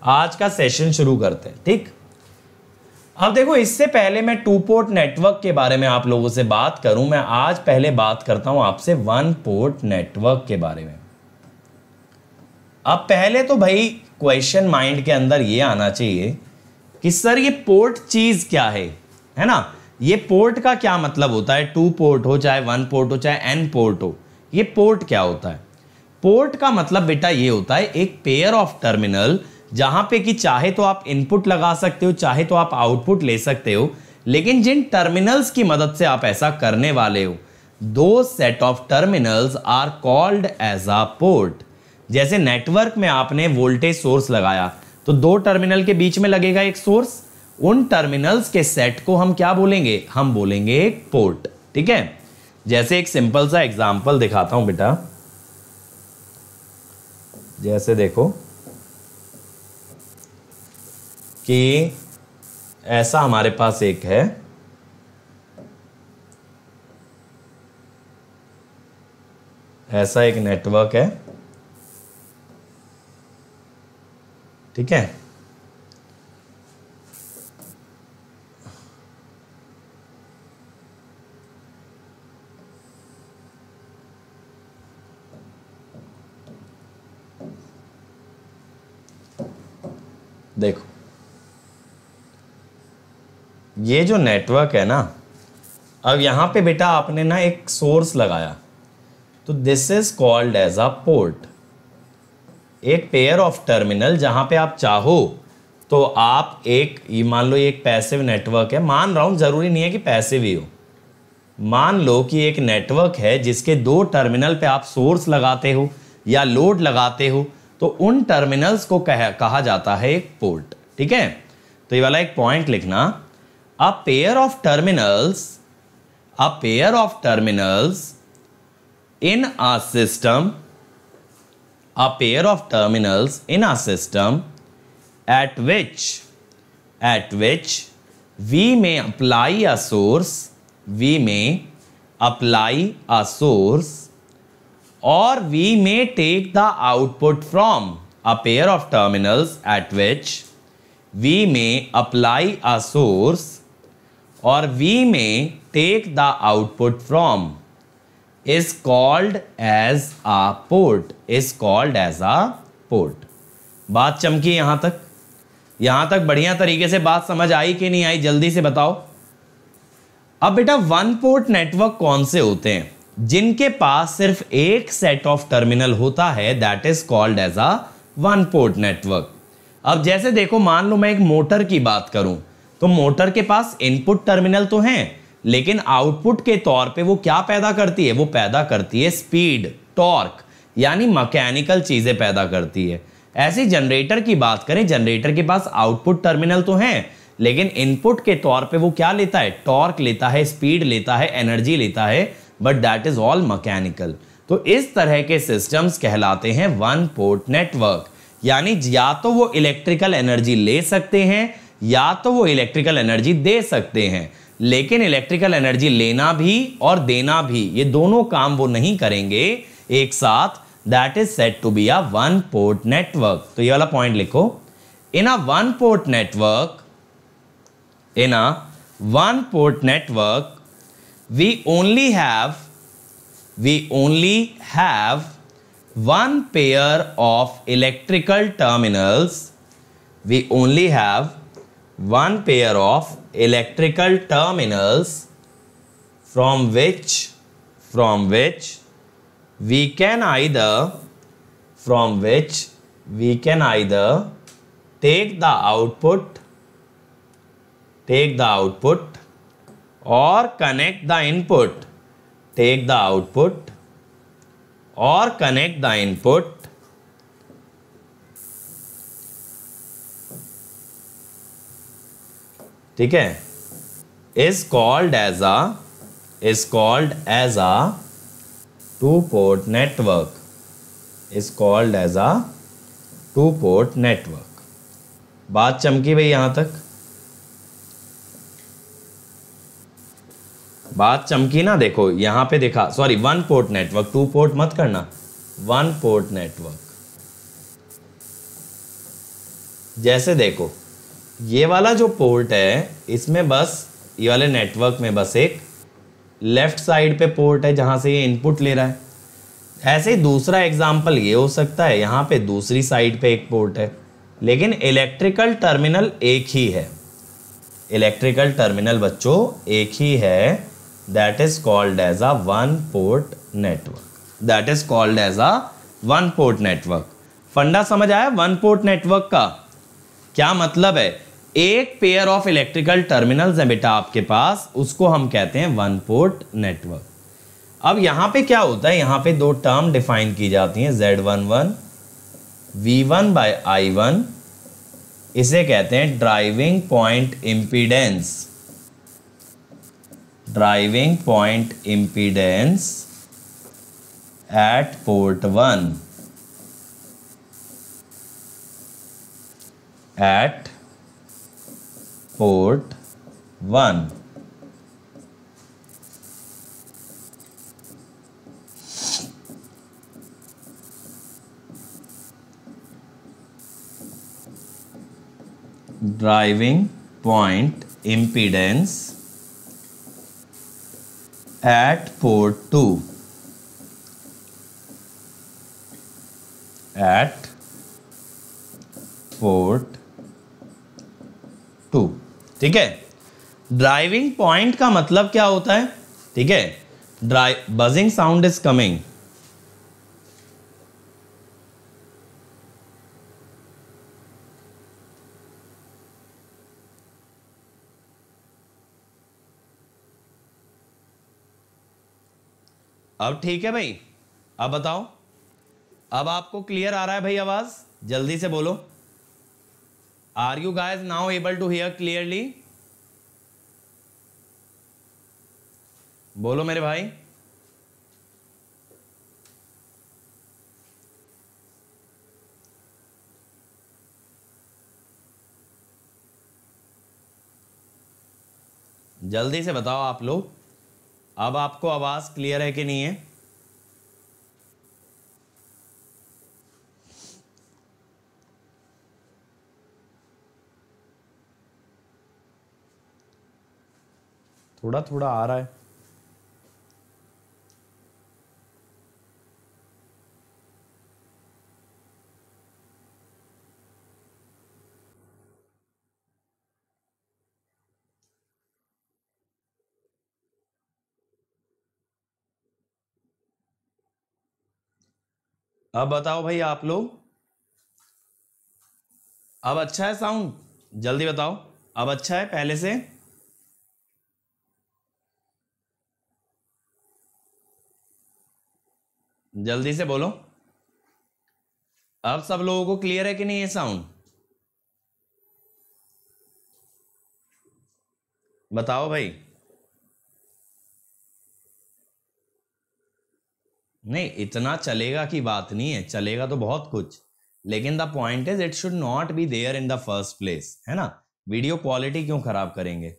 आज का सेशन शुरू करते हैं। ठीक, अब देखो इससे पहले मैं 2 पोर्ट नेटवर्क के बारे में आप लोगों से बात करूं, मैं आज पहले बात करता हूं आपसे 1 पोर्ट नेटवर्क के बारे में। अब पहले तो भाई क्वेश्चन माइंड के अंदर ये आना चाहिए कि सर ये पोर्ट चीज क्या है ना, ये पोर्ट का क्या मतलब होता है, 2 पोर्ट हो चाहे 1 पोर्ट हो चाहे n पोर्ट हो, ये पोर्ट क्या होता है। पोर्ट का मतलब बेटा ये होता है एक पेयर ऑफ टर्मिनल जहां पे कि चाहे तो आप इनपुट लगा सकते हो चाहे तो आप आउटपुट ले सकते हो, लेकिन जिन टर्मिनल्स की मदद से आप ऐसा करने वाले हो, दो set of terminals are called as a port. जैसे नेटवर्क में आपने वोल्टेज सोर्स लगाया तो 2 टर्मिनल के बीच में लगेगा एक सोर्स, उन टर्मिनल्स के सेट को हम क्या बोलेंगे, हम बोलेंगे एक पोर्ट। ठीक है, जैसे एक सिंपल सा एग्जांपल दिखाता हूं बेटा, जैसे देखो कि ऐसा हमारे पास एक है, ऐसा एक नेटवर्क है। ठीक है, देखो ये जो नेटवर्क है ना, अब यहां पे बेटा आपने ना एक सोर्स लगाया तो this is called as a port. एक पेयर ऑफ टर्मिनल जहां पे आप चाहो तो आप एक, ये मान लो ये एक पैसिव नेटवर्क है, मान रहा हूं जरूरी नहीं है कि पैसिव ही हो, मान लो कि एक नेटवर्क है जिसके 2 टर्मिनल पे आप सोर्स लगाते हो या लोड लगाते हो, तो उन टर्मिनल्स को कहा जाता है एक पोर्ट। ठीक है, तो ये वाला एक पॉइंट लिखना, a pair of terminals in a system, a pair of terminals in a system at which we may apply a source, or we may take the output from a pair of terminals at which we may apply a source or we may take the output from is called as a port, बात चमकी यहां तक बढ़िया तरीके से बात समझ आई कि नहीं आई, जल्दी से बताओ। अब बेटा 1 पोर्ट नेटवर्क कौन से होते हैं, जिनके पास सिर्फ एक सेट ऑफ टर्मिनल होता है, that is called as a 1 port network. अब जैसे देखो, मान लो मैं एक मोटर की बात करूं तो मोटर के पास इनपुट टर्मिनल तो हैं, लेकिन आउटपुट के तौर पे वो क्या पैदा करती है, वो पैदा करती है स्पीड, टॉर्क, यानी मैकेनिकल चीजें पैदा करती है। ऐसे जनरेटर की बात करें, जनरेटर के पास आउटपुट टर्मिनल तो हैं, लेकिन इनपुट के तौर पे वो क्या लेता है, टॉर्क लेता है, स्पीड लेता है, एनर्जी लेता है, but that is all mechanical. तो इस तरह के सिस्टम्स कहलाते हैं 1 पोर्ट नेटवर्क, यानी या तो वो इलेक्ट्रिकल एनर्जी ले सकते हैं या तो वो इलेक्ट्रिकल एनर्जी दे सकते हैं, लेकिन इलेक्ट्रिकल एनर्जी लेना भी और देना भी, ये दोनों काम वो नहीं करेंगे एक साथ, that is said to be a 1 port network. तो ये वाला पॉइंट लिखो, in a 1 port network we only have one pair of electrical terminals, from which we can either take the output or connect the input, ठीक है, is called as a 2 port network. बात चमकी भाई, यहां तक बात चमकी ना। देखो यहां पे देखा, सॉरी 1 पोर्ट नेटवर्क, 2 पोर्ट मत करना, 1 पोर्ट नेटवर्क। जैसे देखो ये वाला जो पोर्ट है इसमें बस ये वाले नेटवर्क में बस एक लेफ्ट साइड पे पोर्ट है जहां से ये इनपुट ले रहा है। ऐसे ही दूसरा एग्जांपल ये हो सकता है, यहां पे दूसरी साइड पे एक पोर्ट है, लेकिन इलेक्ट्रिकल टर्मिनल एक ही है। इलेक्ट्रिकल टर्मिनल बच्चों एक ही है। That is called as a one port network. That is called as a one port network. फंडा समझ आया वन पोर्ट नेटवर्क का? क्या मतलब है? एक पेयर ऑफ इलेक्ट्रिकल टर्मिनल्स है बेटा आपके पास, उसको हम कहते हैं वन पोर्ट नेटवर्क। अब यहां पे क्या होता है, यहां पे दो टर्म डिफाइन की जाती हैं, Z11 V1 बाय I1, इसे कहते हैं driving point impedance. Driving point impedance at port 1 at port 1। Driving point impedance at port 2 at port 2। ठीक है, ड्राइविंग पॉइंट का मतलब क्या होता है? ठीक है, बजिंग साउंड इज कमिंग। अब ठीक है भाई, अब बताओ, अब आपको क्लियर आ रहा है भाई आवाज? जल्दी से बोलो। Are you guys now able to hear clearly? बोलो मेरे भाई। जल्दी से बताओ आप लोग, अब आपको आवाज क्लियर है कि नहीं है? थोड़ा थोड़ा आ रहा है। अब बताओ भाई आप लोग, अब अच्छा है साउंड? जल्दी बताओ, अब अच्छा है पहले से? जल्दी से बोलो, अब सब लोगों को क्लियर है कि नहीं है साउंड? बताओ भाई। नहीं, इतना चलेगा की बात नहीं है, चलेगा तो बहुत कुछ, लेकिन the point is it should not be there in the first place, है ना? वीडियो क्वालिटी क्यों खराब करेंगे?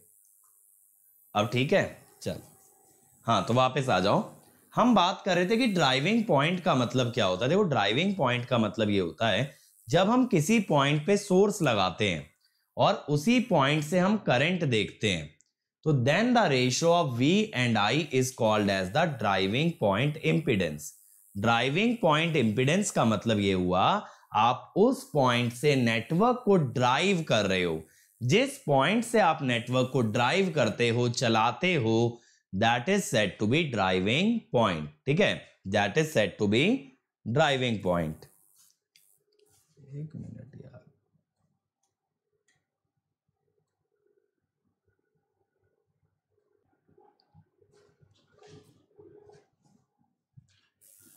अब ठीक है, चल। हाँ तो वापस आ जाओ। हम बात कर रहे थे कि ड्राइविंग पॉइंट का मतलब क्या होता है। देखो, ड्राइविंग पॉइंट का मतलब ये होता है जब हम किसी पॉइंट पे सोर्स लगाते हैं और उसी पॉइंट से हम करंट देखते हैं, तो then the ratio of V and I is called as the driving point impedance. Driving point impedance का मतलब ये हुआ आप उस पॉइंट से नेटवर्क को ड्राइव कर रहे हो। जिस पॉइंट से आप नेटवर्क को ड्राइव करते हो, चलाते हो, that is said to be driving point. ठीक है, that is said to be driving point. एक मिनट यार,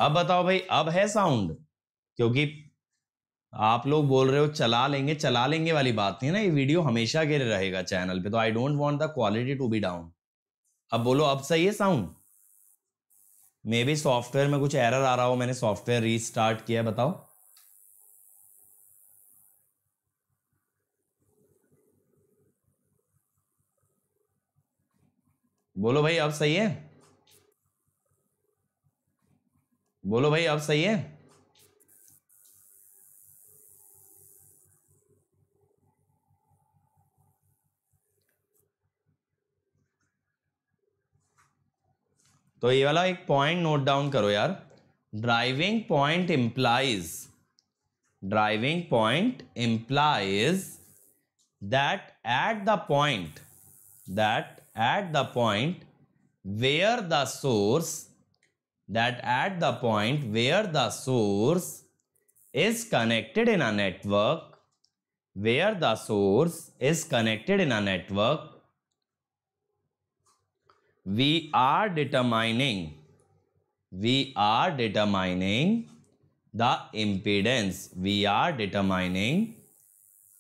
अब बताओ भाई, अब है साउंड? क्योंकि आप लोग बोल रहे हो चला लेंगे, चला लेंगे वाली बात नहीं है ना, ये वीडियो हमेशा के लिए रहेगा चैनल पे, तो I don't want the quality to be down. अब बोलो, अब सही है साउंड? मे बी सॉफ्टवेयर में कुछ एरर आ रहा हो, मैंने सॉफ्टवेयर रीस्टार्ट किया, बताओ। बोलो भाई, अब सही है? बोलो भाई, अब सही है? तो ये वाला एक पॉइंट नोट डाउन करो यार, driving point implies that at the point where the source is connected in a network, we are determining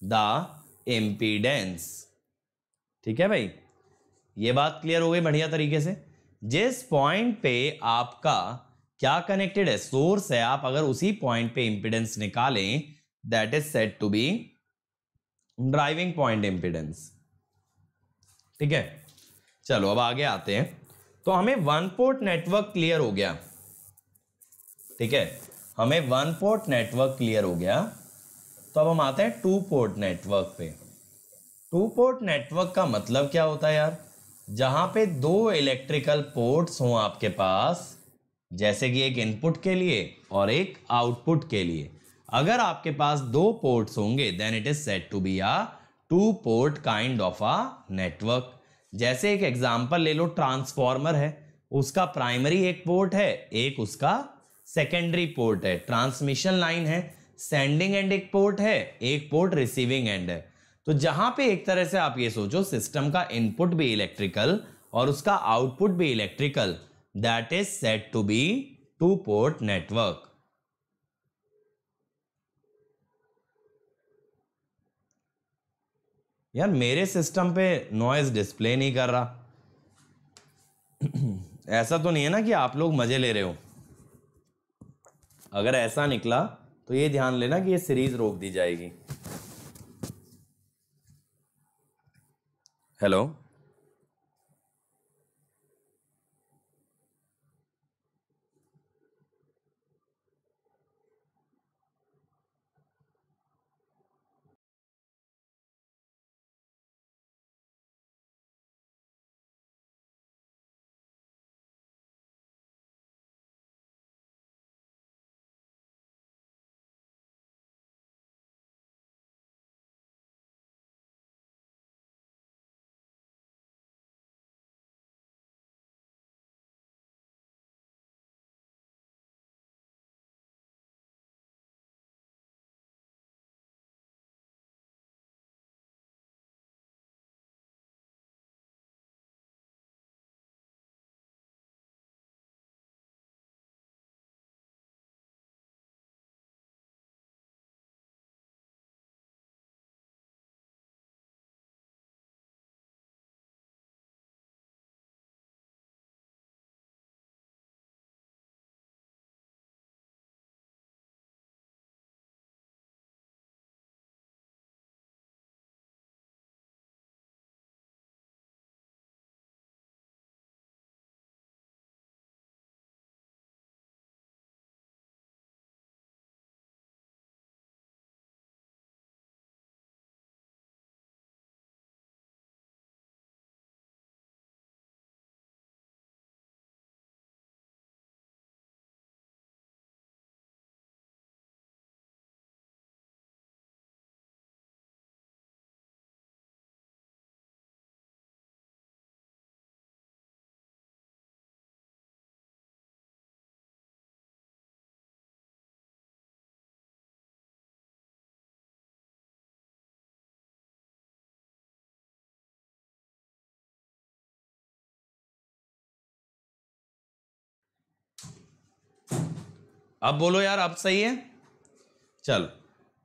the impedance। ठीक है भाई, ये बात क्लियर हो गई बढ़िया तरीके से। जिस पॉइंट पे आपका क्या कनेक्टेड है, सोर्स है, आप अगर उसी पॉइंट पे इंपीडेंस निकालें, that is said to be driving point impedance. ठीक है, चलो अब आगे आते हैं। तो हमें वन पोर्ट नेटवर्क क्लियर हो गया। ठीक है, हमें वन पोर्ट नेटवर्क क्लियर हो गया। तो अब हम आते हैं टू पोर्ट नेटवर्क पे। टू पोर्ट नेटवर्क का मतलब क्या होता है यार? जहां पे दो इलेक्ट्रिकल पोर्ट्स हों आपके पास, जैसे कि एक इनपुट के लिए और एक आउटपुट के लिए। अगर आपके पास दो पोर्ट्स होंगे, then it is said to be a two port kind of a network. जैसे एक एग्जांपल ले लो, ट्रांसफॉर्मर है, उसका प्राइमरी एक पोर्ट है, एक उसका सेकेंडरी पोर्ट है। ट्रांसमिशन लाइन है, सेंडिंग एंड एक पोर्ट है, एक पोर्ट रिसीविंग एंड है। तो जहां पे एक तरह से आप ये सोचो, सिस्टम का इनपुट भी इलेक्ट्रिकल और उसका आउटपुट भी electrical, that is said to be two port network. यार मेरे सिस्टम पे नॉइज डिस्प्ले नहीं कर रहा। ऐसा तो नहीं है ना कि आप लोग मजे ले रहे हो? अगर ऐसा निकला तो ये ध्यान लेना कि ये सीरीज रोक दी जाएगी। हेलो, अब बोलो यार, अब सही है? चलो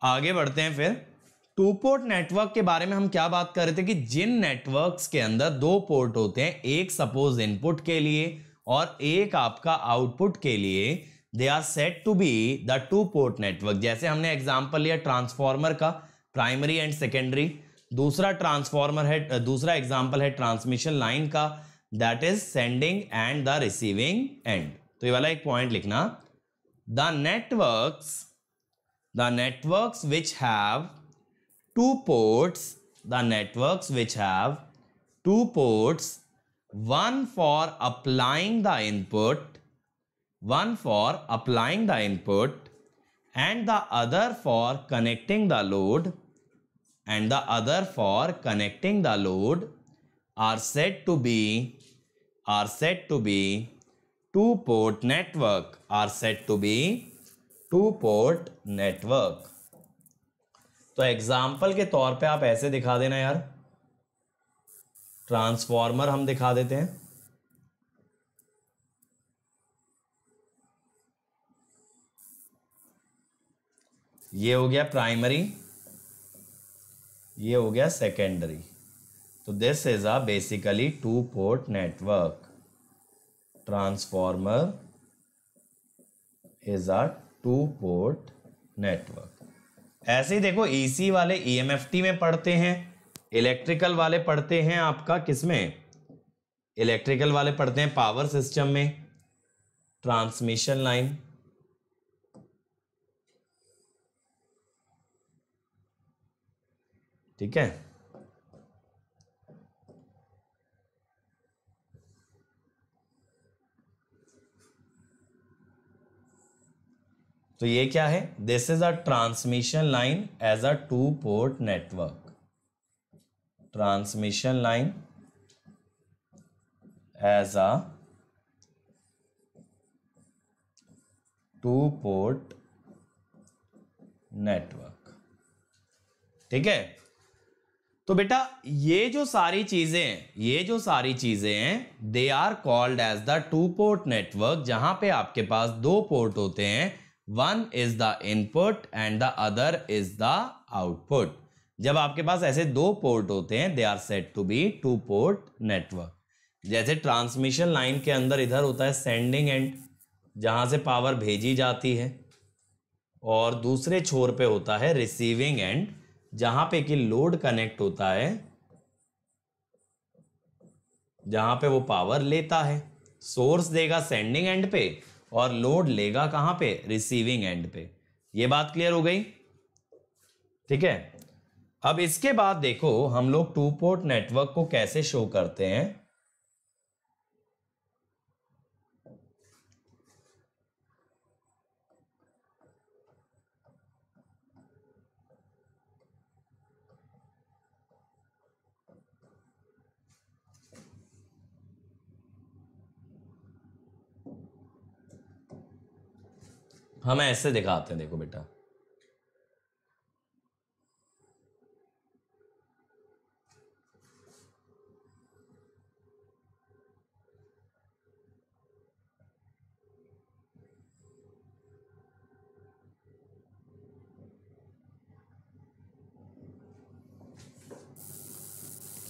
आगे बढ़ते हैं फिर। टू पोर्ट नेटवर्क के बारे में हम क्या बात कर रहे थे कि जिन नेटवर्क्स के अंदर दो पोर्ट होते हैं, एक सपोज इनपुट के लिए और एक आपका आउटपुट के लिए, they are said to be the two port network. जैसे हमने एग्जांपल लिया ट्रांसफॉर्मर का, प्राइमरी एंड सेकेंडरी। दूसरा ट्रांसफॉर्मर है, दूसरा एग्जांपल है ट्रांसमिशन लाइन का, that is sending end the receiving end. तो ये वाला एक पॉइंट लिखना, द networks which have two ports one for applying the input, and the other for connecting the load, are said to be two-port network, तो example के तौर पे आप ऐसे दिखा देना यार, ट्रांसफॉर्मर हम दिखा देते हैं। ये हो गया प्राइमरी, ये हो गया सेकेंडरी। तो this is a basically to port network. Transformer is a two port network. ऐसे ही देखो ईसी वाले ईएमएफटी में पढ़ते हैं, इलेक्ट्रिकल वाले पढ़ते हैं आपका किसमें, इलेक्ट्रिकल वाले पढ़ते हैं पावर सिस्टम में, ट्रांसमिशन लाइन। ठीक है, तो ये क्या है, this is a transmission line as a two port network. Transmission line as a two port network. ठीक है, तो बेटा ये जो सारी चीजें हैं they are called as the two port network, जहां पे आपके पास दो पोर्ट होते हैं, one is the input and the other is the output. जब आपके पास ऐसे दो पोर्ट होते हैं they are said to be two port network. जैसे ट्रांसमिशन लाइन के अंदर इधर होता है सेंडिंग एंड, जहां से पावर भेजी जाती है, और दूसरे छोर पे होता है रिसीविंग एंड, जहां पे कि लोड कनेक्ट होता है, जहां पे वो पावर लेता है। सोर्स देगा सेंडिंग एंड पे और लोड लेगा कहां पे, रिसीविंग एंड पे। ये बात क्लियर हो गई? ठीक है, अब इसके बाद देखो हम लोग टू पोर्ट नेटवर्क को कैसे शो करते हैं। हम ऐसे दिखाते हैं, देखो बेटा,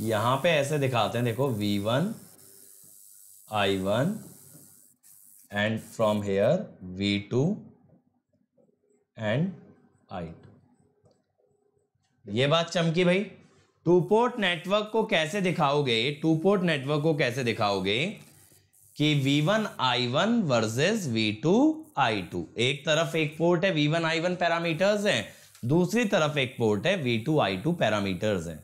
यहां पे ऐसे दिखाते हैं, देखो V1 I1 and from here V2 and I2। ये बात चमकी भाई। टू पोर्ट नेटवर्क को कैसे दिखाओगे, कि V1 I1 versus V2 I2। एक तरफ एक पोर्ट है V1 I1 पैरामीटर्स हैं, दूसरी तरफ एक पोर्ट है V2 I2 पैरामीटर्स हैं।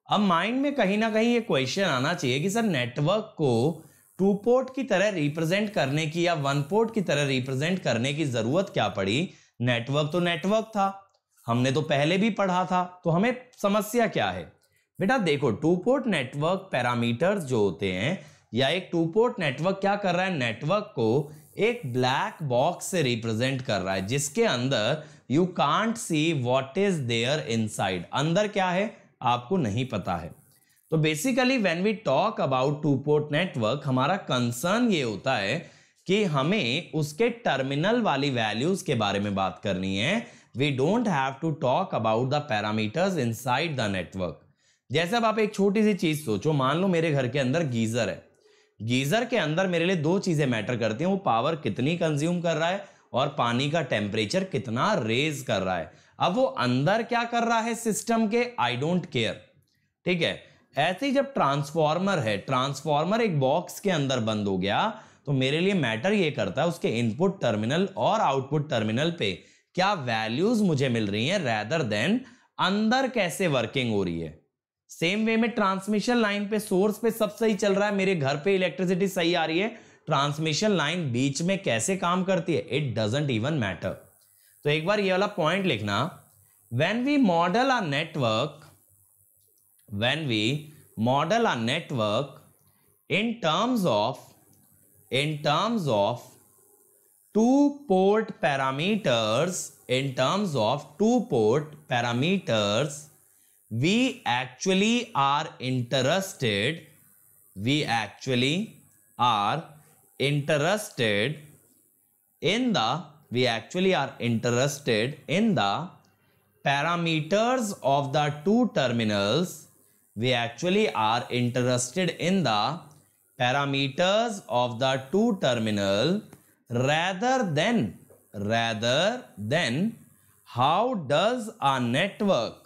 अब माइंड में कहीं ना कहीं ये क्वेश्चन आना चाहिए कि सर नेटवर्क को टू पोर्ट की तरह रिप्रेजेंट करने की या वन पोर्ट की तरह रिप्रेजेंट करने की जरूरत क्या पड़ी। नेटवर्क तो नेटवर्क था, हमने तो पहले भी पढ़ा था, तो हमें समस्या क्या है। बेटा देखो टू पोर्ट नेटवर्क पैरामीटर्स जो होते हैं, या एक टू पोर्ट नेटवर्क क्या कर रहा है, नेटवर्क को एक ब्लैक बॉक्स से रिप्रेजेंट कर रहा है, जिसके अंदर you can't see what is there inside. अंदर क्या है आपको नहीं पता है। तो basically when we talk about two port network, हमारा कंसर्न ये होता है कि हमें उसके टर्मिनल वाली वैल्यूज के बारे में बात करनी है। We don't have to talk about the parameters inside the network. जैसे अब आप एक छोटी सी चीज सोचो, मान लो मेरे घर के अंदर गीजर है, गीजर के अंदर मेरे लिए दो चीजें मैटर करती हैं, वो पावर कितनी कंज्यूम कर रहा है और पानी का टेम्परेचर कितना रेज कर रहा है। अब वो अंदर क्या कर रहा है सिस्टम के, आई डोंट केयर। ठीक है, ऐसे ही जब ट्रांसफॉर्मर है, ट्रांसफॉर्मर एक बॉक्स के अंदर बंद हो गया, तो मेरे लिए मैटर ये करता है उसके इनपुट टर्मिनल और आउटपुट टर्मिनल पे क्या वैल्यूज मुझे मिल रही हैं, रेदर देन अंदर कैसे वर्किंग हो रही है। सेम वे में ट्रांसमिशन लाइन पे सोर्स पे सब सही चल रहा है, मेरे घर पे इलेक्ट्रिसिटी सही आ रही है, ट्रांसमिशन लाइन बीच में कैसे काम करती है, इट डजंट इवन मैटर। तो एक बार ये वाला पॉइंट लिखना, when V model a network, when V model a network in terms of two-port parameters, we actually are interested in the parameters of the two terminals. We actually are interested in the parameters of the two terminal rather than how does a network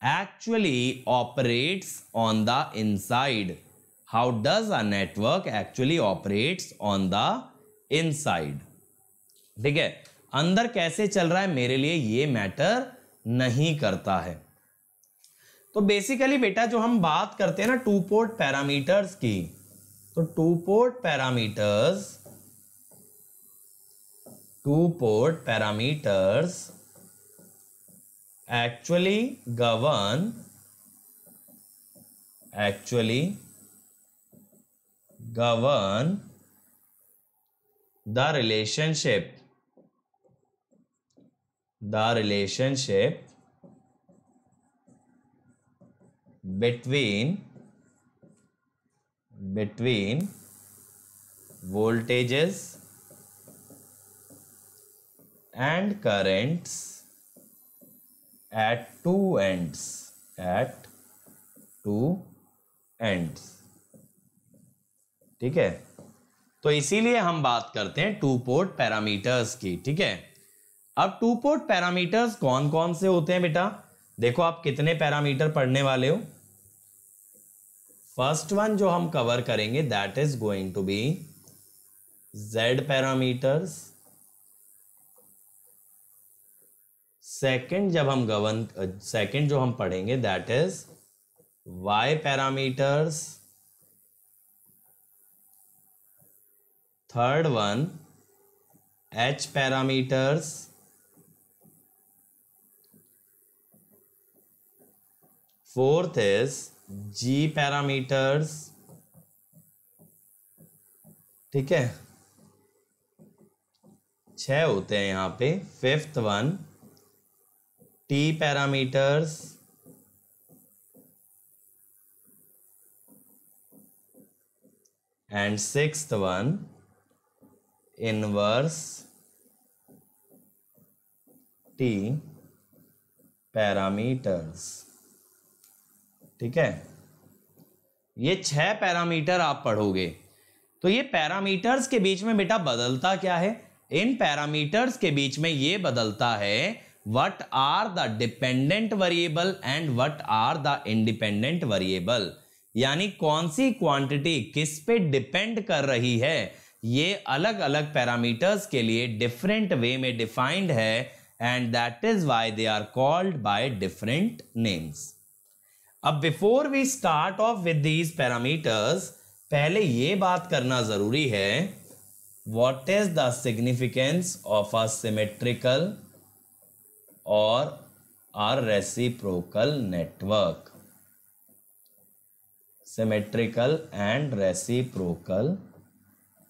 actually operates on the inside. How does a network actually operates on the inside? ठीक है, अंदर कैसे चल रहा है मेरे लिए ये मैटर नहीं करता है। तो बेसिकली बेटा जो हम बात करते हैं ना टू पोर्ट पैरामीटर्स की, तो two port parameters actually govern the relationship between voltages and currents at two ends. ठीक है, तो इसीलिए हम बात करते हैं टू पोर्ट पैरामीटर्स की। ठीक है, अब टू पोर्ट पैरामीटर्स कौन कौन से होते हैं बेटा, देखो आप कितने पैरामीटर पढ़ने वाले हो। फर्स्ट वन जो हम कवर करेंगे that is going to be Z parameters. Second जो हम पढ़ेंगे that is Y parameters. Third one H parameters. Fourth is G parameters. ठीक है, 6 होते हैं यहां पे। Fifth one T parameters. And sixth one inverse T parameters. ठीक है, ये 6 पैरामीटर आप पढ़ोगे। तो ये पैरामीटर्स के बीच में बेटा बदलता क्या है, इन पैरामीटर्स के बीच में ये बदलता है what are the dependent variable and what are the independent variable, यानी कौन सी क्वांटिटी किस पे डिपेंड कर रही है, ये अलग अलग पैरामीटर्स के लिए डिफरेंट वे में डिफाइंड है and that is why they are called by different names. अब before we start off with these parameters, पहले ये बात करना जरूरी है what is the significance of a symmetrical or a reciprocal network. Symmetrical and reciprocal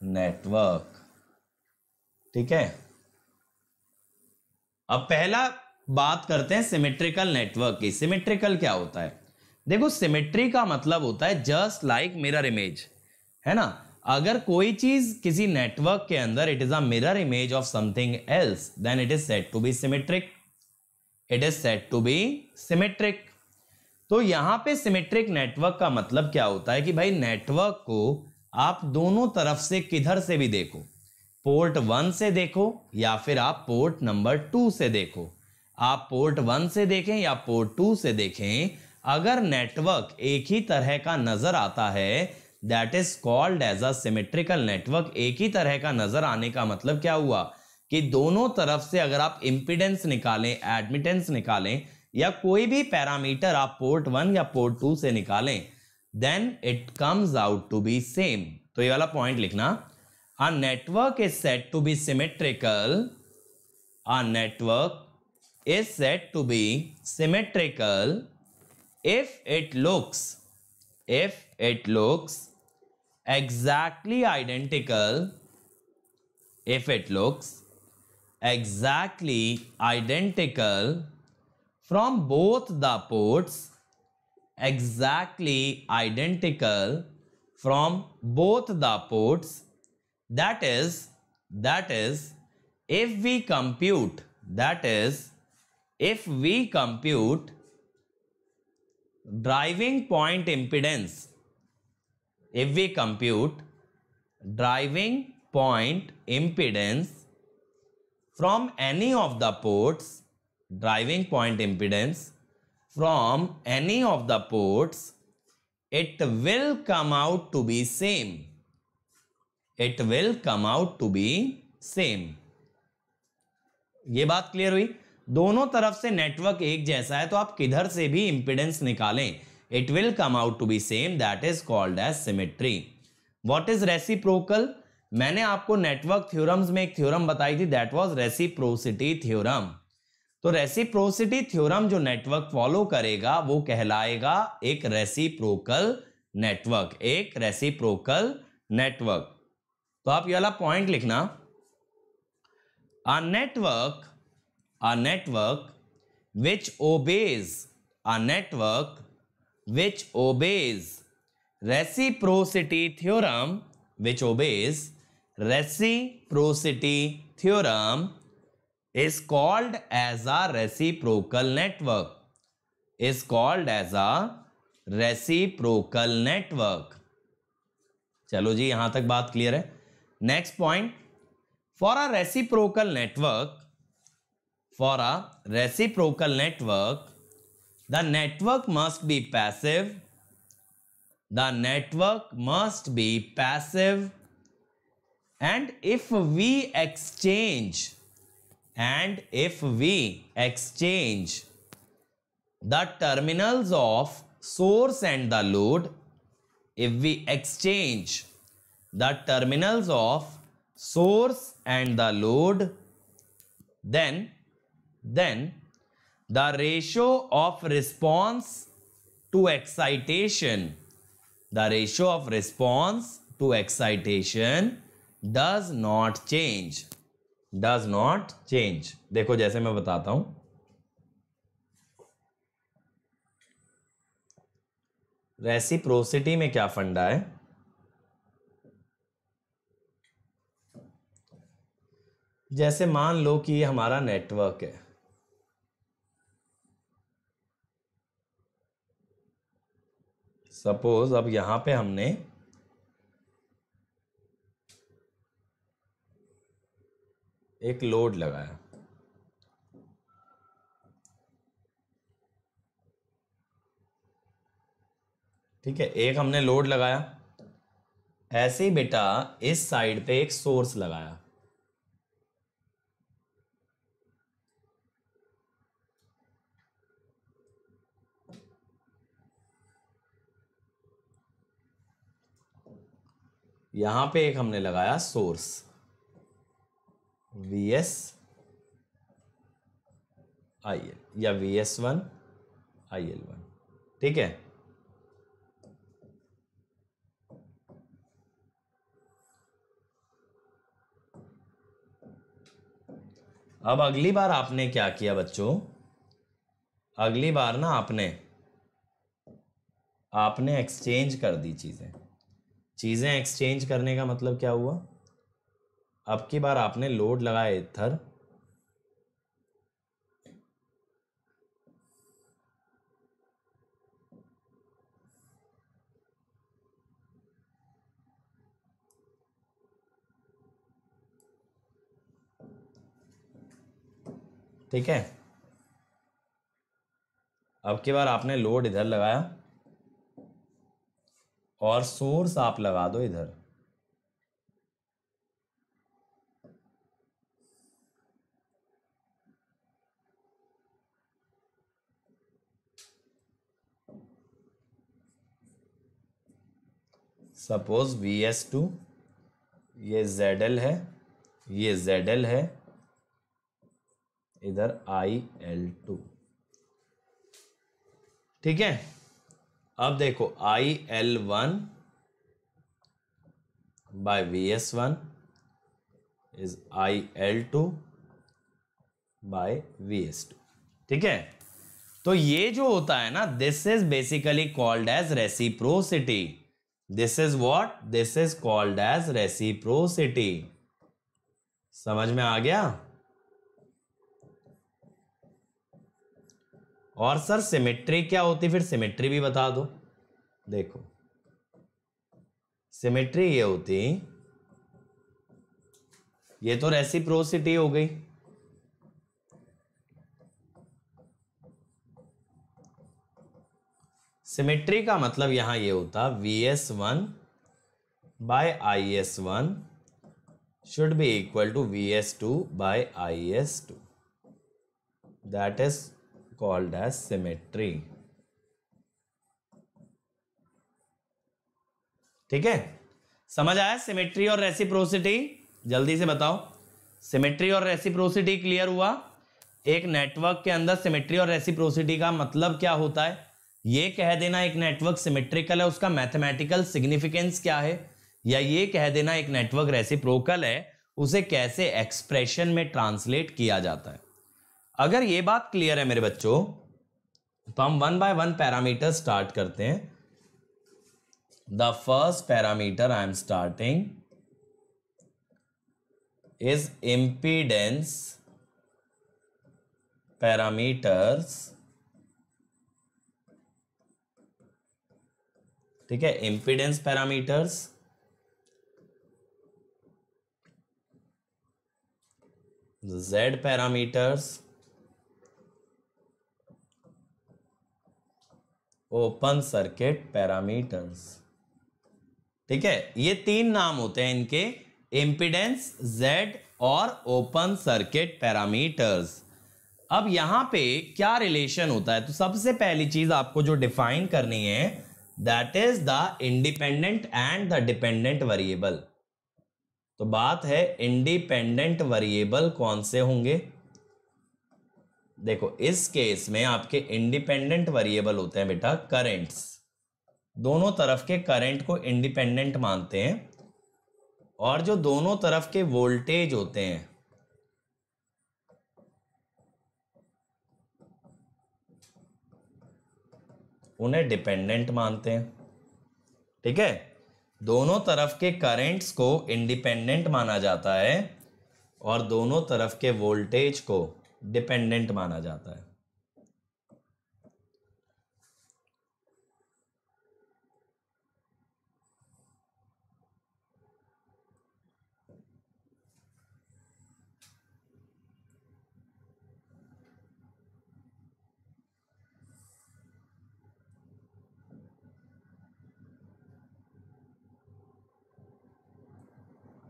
network. ठीक है, अब पहला बात करते हैं सिमेट्रिकल नेटवर्क की। सिमेट्रिकल क्या होता है, देखो सिमेट्री का मतलब होता है जस्ट लाइक मिरर इमेज, है ना। अगर कोई चीज किसी नेटवर्क के अंदर it is a mirror image of something else then it is said to be symmetric, तो यहां पे सिमेट्रिक नेटवर्क का मतलब क्या होता है कि भाई नेटवर्क को आप दोनों तरफ से किधर से भी देखो, पोर्ट 1 से देखो या फिर आप पोर्ट नंबर 2 से देखो, आप पोर्ट 1 से देखें या पोर्ट 2 से देखें, अगर नेटवर्क एक ही तरह का नजर आता है that is called as a symmetrical network. एक ही तरह का नजर आने का मतलब क्या हुआ कि दोनों तरफ से अगर आप इंपीडेंस निकालें, एडमिटेंस निकालें, या कोई भी पैरामीटर आप पोर्ट 1 या पोर्ट 2 से निकालें, then it comes out to be same. तो ये वाला पॉइंट लिखना, a network is said to be symmetrical, a network is said to be symmetrical if it looks exactly identical, if it looks exactly identical from both the ports, exactly identical from both the ports, that is if we compute, that is if we compute driving point impedance, if we compute driving point impedance from any of the ports, driving point impedance from any of the ports, it will come out to be same, it will come out to be same। ये बात clear हुई? दोनों तरफ से network एक जैसा है तो आप किधर से भी इंपीडेंस निकालें, it will come out to be same, that is called as symmetry. What is reciprocal? मैंने आपको नेटवर्क थ्योरम्स में एक थ्योरम बताई थी, दैट वाज रेसिप्रोसिटी थ्योरम। तो रेसिप्रोसिटी थ्योरम जो नेटवर्क फॉलो करेगा वो कहलाएगा एक रेसिप्रोकल नेटवर्क, एक रेसिप्रोकल नेटवर्क। तो आप ये वाला पॉइंट लिखना, a network which obeys reciprocity theorem, which obeys reciprocity theorem is called as a reciprocal network, is called as a reciprocal network। चलो जी, यहां तक बात क्लियर है। Next point, for a reciprocal network, the network must be passive, and if we exchange the terminals of source and the load, if we exchange the terminals of source and the load, then the ratio of response to excitation, does not change, देखो जैसे मैं बताता हूं, reciprocity में क्या फंडा है। जैसे मान लो कि ये हमारा नेटवर्क है, सपोज अब यहां पे हमने एक लोड लगाया, ठीक है, एक हमने लोड लगाया, ऐसे ही बेटा इस साइड पे एक सोर्स लगाया, यहां पे एक हमने लगाया सोर्स VS IL या VS1 IL1, ठीक है। अब अगली बार आपने क्या किया बच्चों, अगली बार ना आपने एक्सचेंज कर दी चीजें एक्सचेंज करने का मतलब क्या हुआ, अब की बार आपने लोड लगाया इधर, ठीक है, अब की बार आपने लोड इधर लगाया और सोर्स आप लगा दो इधर, सपोज VS2, ये ZL है, ये ZL है, इधर IL2। ठीक है, अब देखो IL1 by VS1 is IL2 by VS2। ठीक है, तो ये जो होता है ना, this is basically called as reciprocity. This is what? This is called as reciprocity. समझ में आ गया? और सर सिमेट्री क्या होती? फिर सिमेट्री भी बता दो। देखो सिमेट्री ये होती, ये तो रेसिप्रोसिटी हो गई, सिमेट्री का मतलब यहां ये होता VS1 by IS1 should be equal to VS2 by IS2, that is called as symmetry. ठीक है, समझ आया सिमेट्री और रेसिप्रोसिटी? जल्दी से बताओ, सिमेट्री और रेसिप्रोसिटी क्लियर हुआ? एक नेटवर्क के अंदर सिमेट्री और रेसिप्रोसिटी का मतलब क्या होता है? ये कह देना एक नेटवर्क सिमेट्रिकल है, उसका मैथमेटिकल सिग्निफिकेंस क्या है, या ये कह देना एक नेटवर्क रेसिप्रोकल है, उसे कैसे एक्सप्रेशन में ट्रांसलेट किया जाता है। अगर ये बात क्लियर है मेरे बच्चों, तो हम 1 by 1 पैरामीटर स्टार्ट करते हैं। The first parameter I am starting is impedance parameters. ठीक है, impedance parameters, Z parameters, open circuit parameters. ठीक है, ये तीन नाम होते हैं इनके, इम्पीडेंस, Z और ओपन सर्किट पैरामीटर्स। अब यहां पे क्या रिलेशन होता है? तो सबसे पहली चीज आपको जो डिफाइन करनी है, that is the independent and the dependent variable. तो बात है इंडिपेंडेंट वेरिएबल कौन से होंगे? देखो इस केस में आपके इंडिपेंडेंट वेरिएबल होते हैं बेटा करंट्स। दोनों तरफ के करंट को इंडिपेंडेंट मानते हैं, और जो दोनों तरफ के वोल्टेज होते हैं उन्हें डिपेंडेंट मानते हैं। ठीक है, दोनों तरफ के करंट्स को इंडिपेंडेंट माना जाता है और दोनों तरफ के वोल्टेज को डिपेंडेंट माना जाता है।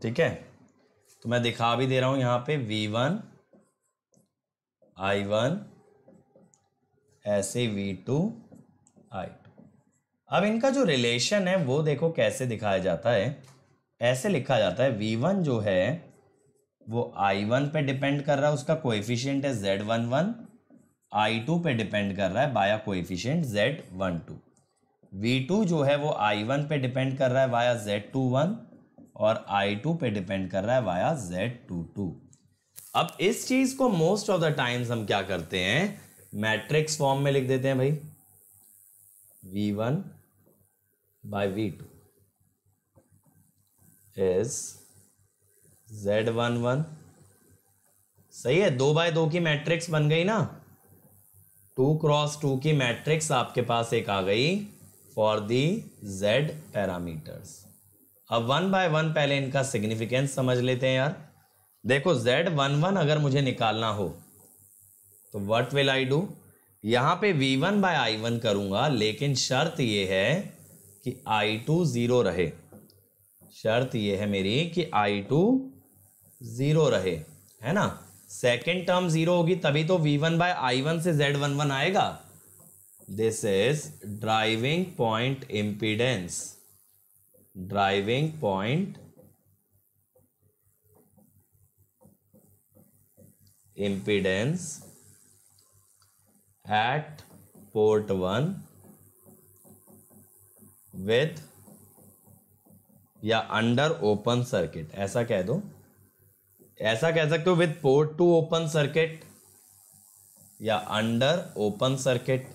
ठीक है, तो मैं दिखा भी दे रहा हूं यहां पे V1 I1 ऐसे V2 I2। अब इनका जो रिलेशन है वो देखो कैसे दिखाया जाता है। ऐसे लिखा जाता है, V1 जो है वो I1 पे डिपेंड कर रहा है, उसका कोएफिशिएंट है Z11, I2 पे डिपेंड कर रहा है बाया कोएफिशिएंट Z12। V2 जो है वो I1 पे डिपेंड कर रहा है वाया Z21 और I2 पे डिपेंड कर रहा है वाया Z22। अब इस चीज को मोस्ट ऑफ द टाइम्स हम क्या करते हैं, मैट्रिक्स फॉर्म में लिख देते हैं भाई। V1 by V2 is Z11। सही है, 2 by 2 की मैट्रिक्स बन गई ना, 2 क्रॉस 2 की मैट्रिक्स आपके पास एक आ गई फॉर दी Z पैरामीटर्स। अब 1 by 1 पहले इनका सिग्निफिकेंस समझ लेते हैं यार। देखो Z11 अगर मुझे निकालना हो तो व्हाट विल आई डू, यहां पे V1 by I1 करूंगा, लेकिन शर्त यह है कि I2 0 रहे। शर्त यह है मेरी कि I2 0 रहे, है ना। सेकेंड टर्म 0 होगी तभी तो V1 by I1 से Z11 आएगा। This is driving point impedance. Driving point impedance at port 1 with या अंडर ओपन सर्किट, ऐसा कह दो, ऐसा कह सकते हो विथ पोर्ट 2 ओपन सर्किट या अंडर ओपन सर्किट,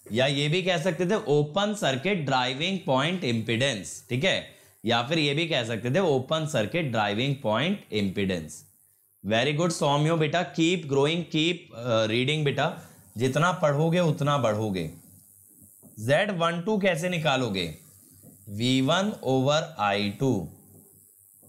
या ये भी कह सकते थे open circuit driving point impedance, ठीक है, या फिर ये भी कह सकते थे open circuit driving point impedance. Very good Saumya बेटा, कीप ग्रोइंग, कीप रीडिंग बेटा, जितना पढ़ोगे उतना बढ़ोगे। Z12 कैसे निकालोगे? V1 over I2।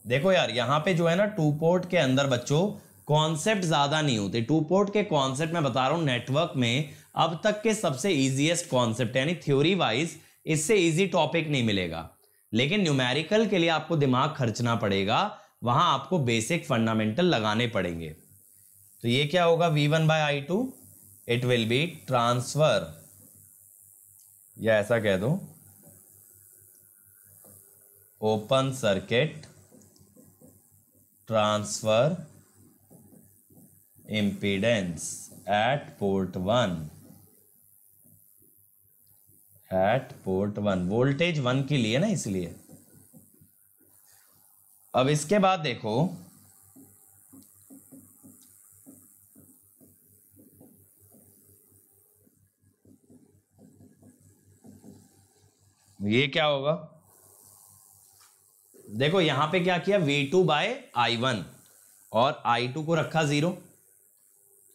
देखो यार यहां पे जो है ना टू पोर्ट के अंदर बच्चों कॉन्सेप्ट ज्यादा नहीं होते। टू पोर्ट के कॉन्सेप्ट मैं बता रहा हूं नेटवर्क में अब तक के सबसे इजीएस्ट कॉन्सेप्ट, यानी थ्योरी वाइज इससे इजी टॉपिक नहीं मिलेगा, लेकिन न्यूमेरिकल के लिए आपको दिमाग खर्चना पड़ेगा, वहां आपको बेसिक फंडामेंटल लगाने पड़ेंगे। तो ये क्या होगा V1 by I2? It will be transfer, या ऐसा कह दो open circuit transfer impedance at port 1, at port 1, voltage 1 के लिए ना, इसलिए। अब इसके बाद देखो ये क्या होगा, देखो यहां पे क्या किया V2 बाय I1 और I2 को रखा 0।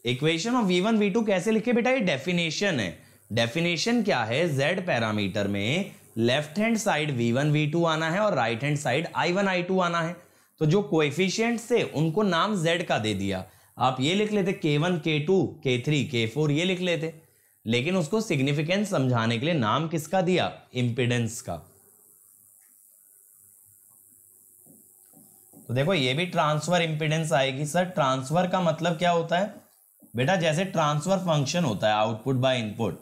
इक्वेशन ऑफ V1 V2 कैसे लिखे बेटा? ये डेफिनेशन है। डेफिनेशन क्या है? Z पैरामीटर में left hand side V1 V2 आना है और right hand side I1 I2 आना है। तो जो कोएफिशिएंट्स थे उनको नाम Z का दे दिया। आप ये लिख लेते K1 K2 K3 K4 ये लिख लेते, लेकिन उसको सिग्निफिकेंस समझाने के लिए नाम किसका दिया? इंपीडेंस का। तो देखो ये भी ट्रांसफर इंपीडेंस आएगी। सर ट्रांसफर का मतलब क्या होता है? बेटा जैसे ट्रांसफर फंक्शन होता है आउटपुट बाय इनपुट,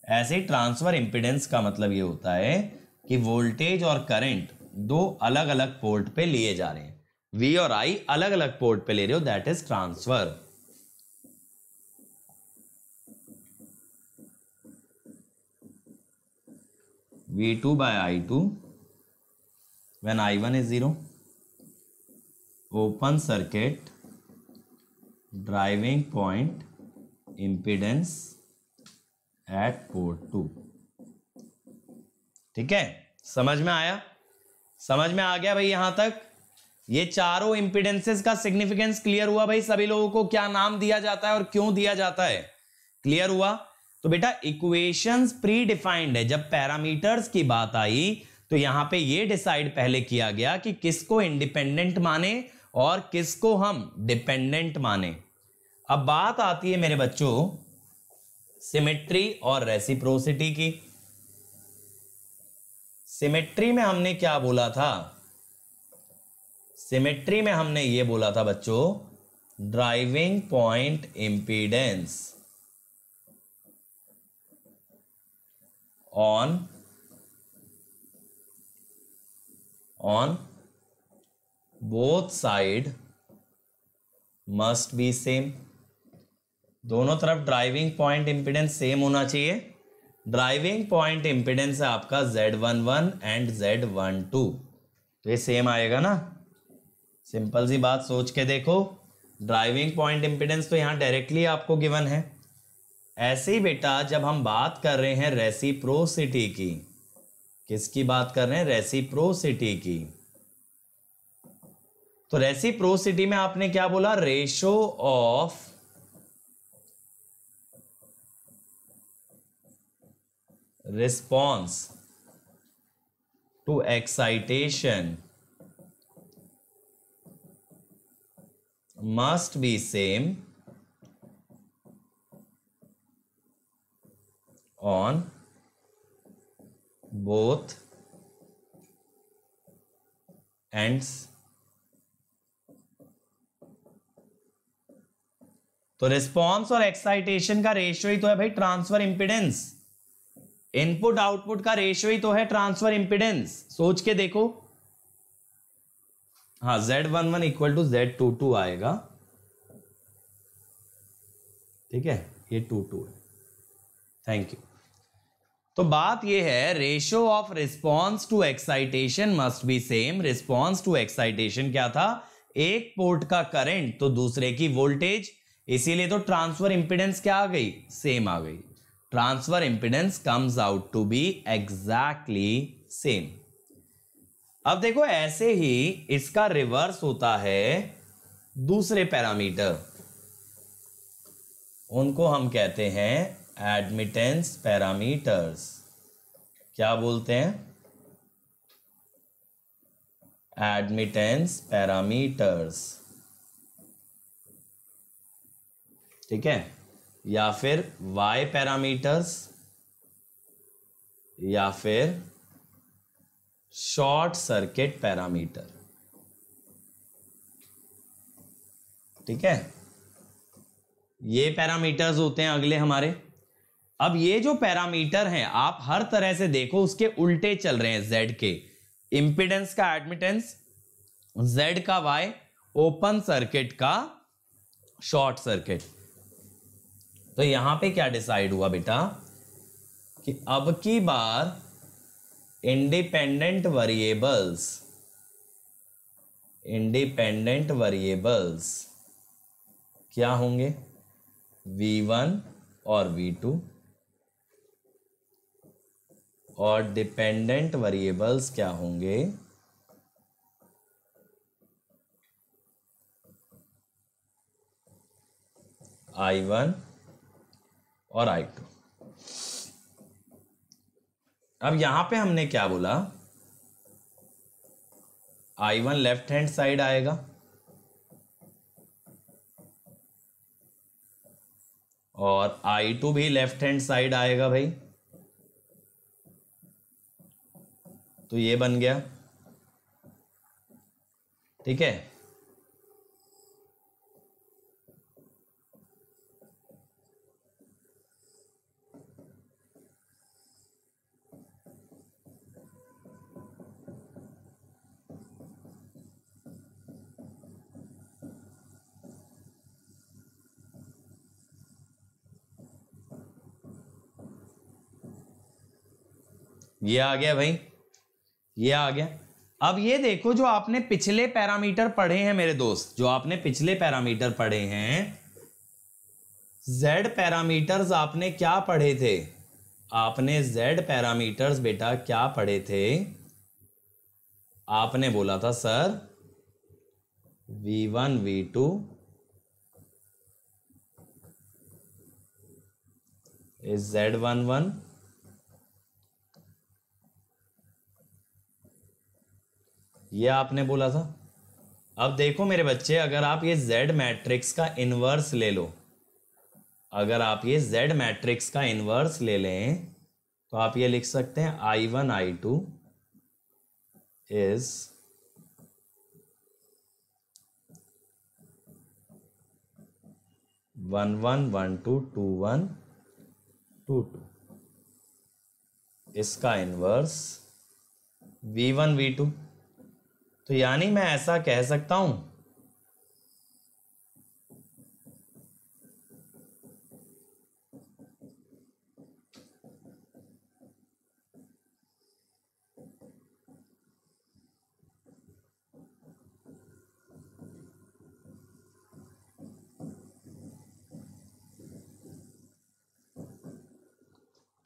ऐसे ही ट्रांसफर इंपीडेंस का मतलब ये होता है कि वोल्टेज और करंट दो अलग अलग पोर्ट पे लिए जा रहे हैं, V और I अलग अलग पोर्ट पे ले रहे हो, that is transfer. V2 by I2 when I1 is 0, open circuit driving point impedance at port 2। ठीक है, समझ में आया? समझ में आ गया भाई यहां तक? ये चारों इंपीडेंसेस का सिग्निफिकेंस क्लियर हुआ भाई? सभी लोगों को क्या नाम दिया जाता है और क्यों दिया जाता है, क्लियर हुआ? तो बेटा इक्वेशंस प्री डिफाइंड है। जब पैरामीटर्स की बात आई तो यहां पे ये डिसाइड पहले किया गया कि किसको इंडिपेंडेंट माने और किसको हम डिपेंडेंट माने। अब बात आती है मेरे बच्चों सिमेट्री और रेसिप्रोसिटी की। सिमेट्री में हमने क्या बोला था? सिमेट्री में हमने ये बोला था बच्चों driving point impedance on both side must be same। दोनों तरफ ड्राइविंग पॉइंट इंपीडेंस सेम होना चाहिए। ड्राइविंग पॉइंट इंपीडेंस है आपका Z11 एंड Z12, तो ये सेम आएगा ना। सिंपल सी बात सोच के देखो, ड्राइविंग पॉइंट इंपीडेंस तो यहां डायरेक्टली आपको गिवन है। ऐसे ही बेटा जब हम बात कर रहे हैं रेसिप्रोसिटी की, किसकी बात कर रहे हैं? रेसिप्रोसिटी की। तो रेसिप्रोसिटी में आपने क्या बोला? Ratio of response to excitation must be same on both ends। तो रिस्पॉन्स और एक्साइटेशन का रेशियो ही तो है भाई ट्रांसफर इंपीडेंस। इनपुट आउटपुट का रेशियो ही तो है ट्रांसफर इंपिडेंस, सोच के देखो। हाँ, Z11 इक्वल टू Z22 आएगा, ठीक है, ये 22 है। Thank you. तो बात ये है, ratio of response to excitation must be same. Response to excitation क्या था? एक पोर्ट का करंट तो दूसरे की वोल्टेज, इसीलिए तो ट्रांसफर इंपिडेंस क्या आ गई? सेम आ गई। Transfer impedance comes out to be exactly same. अब देखो, ऐसे ही इसका रिवर्स होता है दूसरे पैरामीटर, उनको हम कहते हैं एडमिटेंस पैरामीटर्स। क्या बोलते हैं? एडमिटेंस पैरामीटर्स, ठीक है, या फिर वाई पैरामीटर्स, या फिर शॉर्ट सर्किट पैरामीटर, ठीक है, ये पैरामीटर्स होते हैं अगले हमारे। अब ये जो पैरामीटर हैं, आप हर तरह से देखो उसके उल्टे चल रहे हैं। Z के इंपिडेंस का एडमिटेंस, Z का Y, ओपन सर्किट का शॉर्ट सर्किट। तो यहां पे क्या डिसाइड हुआ बेटा कि अब की बार इंडिपेंडेंट वेरिएबल्स क्या होंगे? V1 और V2, और डिपेंडेंट वेरिएबल्स क्या होंगे? I1 और I2। अब यहां पे हमने क्या बोला? I1 लेफ्ट हैंड साइड आएगा और I2 भी लेफ्ट हैंड साइड आएगा भाई। तो ये बन गया, ठीक है। ये आ गया भाई, ये आ गया। अब ये देखो, जो आपने पिछले पैरामीटर पढ़े हैं मेरे दोस्त, जो आपने पिछले पैरामीटर पढ़े हैं, Z पैरामीटर्स आपने क्या पढ़े थे? आपने Z पैरामीटर्स बेटा क्या पढ़े थे? आपने बोला था sir V1 V2 is Z11, ये आपने बोला था। अब देखो मेरे बच्चे, अगर आप ये Z मैट्रिक्स का इनवर्स ले लो, अगर आप ये Z मैट्रिक्स का इनवर्स ले लें तो आप ये लिख सकते हैं I1 I2 is one one one two two one two two, इसका इनवर्स V1 V2। तो यानी मैं ऐसा कह सकता हूं,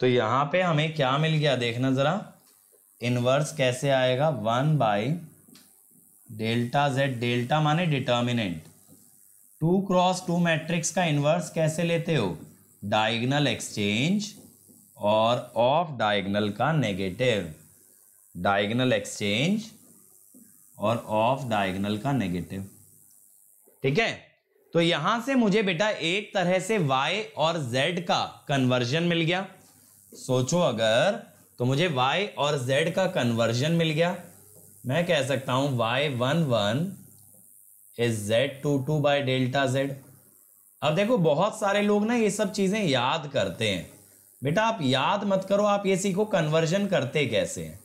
तो यहां पे हमें क्या मिल गया देखना जरा, इनवर्स कैसे आएगा? 1 बाई डेल्टा Z, डेल्टा माने डिटर्मिनेंट। 2 क्रॉस 2 मैट्रिक्स का इनवर्स कैसे लेते हो? डायगोनल एक्सचेंज और ऑफ डायगोनल का नेगेटिव, डायगोनल एक्सचेंज और ऑफ डायगोनल का नेगेटिव, ठीक है। तो यहां से मुझे बेटा एक तरह से Y और Z का कन्वर्जन मिल गया। सोचो अगर, तो मुझे Y और Z का कन्वर्जन मिल गया। मैं कह सकता हूं Y11 is Z22 by delta Z। अब देखो बहुत सारे लोग ना ये सब चीजें याद करते हैं, बेटा आप याद मत करो, आप ये सीखो कन्वर्जन करते कैसे हैं।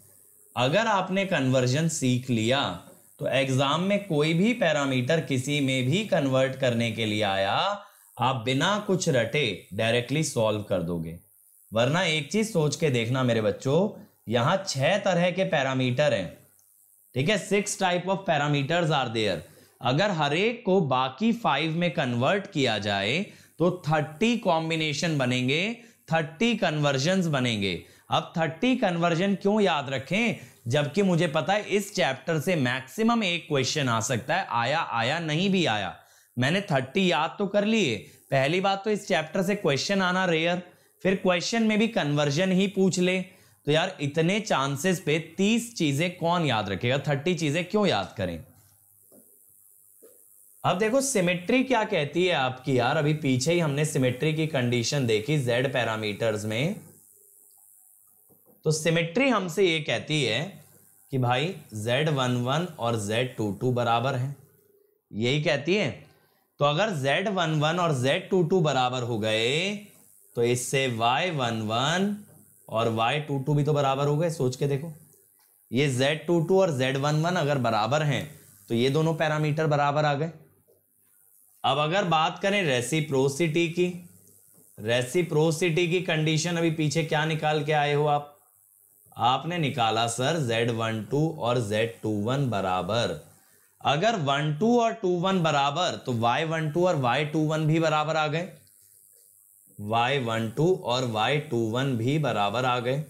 अगर आपने कन्वर्जन सीख लिया तो एग्जाम में कोई भी पैरामीटर किसी में भी कन्वर्ट करने के लिए आया, आप बिना कुछ रटे डायरेक्टली सॉल्व कर दोगे। वरना एक चीज सोच के देखना मेरे बच्चों, यहां 6 तरह के पैरामीटर हैं, ठीक है, 6 type of parameters are there. अगर हर एक को बाकी 5 में कन्वर्ट किया जाए तो 30 कॉम्बिनेशन बनेंगे, 30 कन्वर्जन्स बनेंगे। अब 30 कन्वर्जन क्यों याद रखें, जबकि मुझे पता है इस चैप्टर से मैक्सिमम एक क्वेश्चन आ सकता है, आया आया नहीं भी आया। मैंने 30 याद तो कर लिए। पहली बात तो इस चैप्टर से क्वेश्चन आना रेयर, फिर क्वेश्चन में भी कन्वर्जन ही पूछ ले, तो यार इतने चांसेस पे 30 चीजें कौन याद रखेगा, 30 चीजें क्यों याद करें। अब देखो सिमेट्री क्या कहती है आपकी, यार अभी पीछे ही हमने सिमेट्री की कंडीशन देखी Z पैरामीटर्स में। तो सिमेट्री हमसे ये कहती है कि भाई Z11 और Z22 बराबर हैं, यही कहती है। तो अगर Z11 और Z22 बराबर हो गए तो इससे Y11 और Y22 भी तो बराबर हो गए। सोच के देखो, ये Z22 और Z11 अगर बराबर हैं तो ये दोनों पैरामीटर बराबर आ गए। अब अगर बात करें रेसिप्रोसिटी की, रेसिप्रोसिटी की कंडीशन अभी पीछे क्या निकाल के आए हो आप, आपने निकाला सर Z12 और Z21 बराबर। अगर 12 और 21 बराबर तो Y12 और Y21 भी बराबर आ गए, Y12 और Y21 भी बराबर आ गए।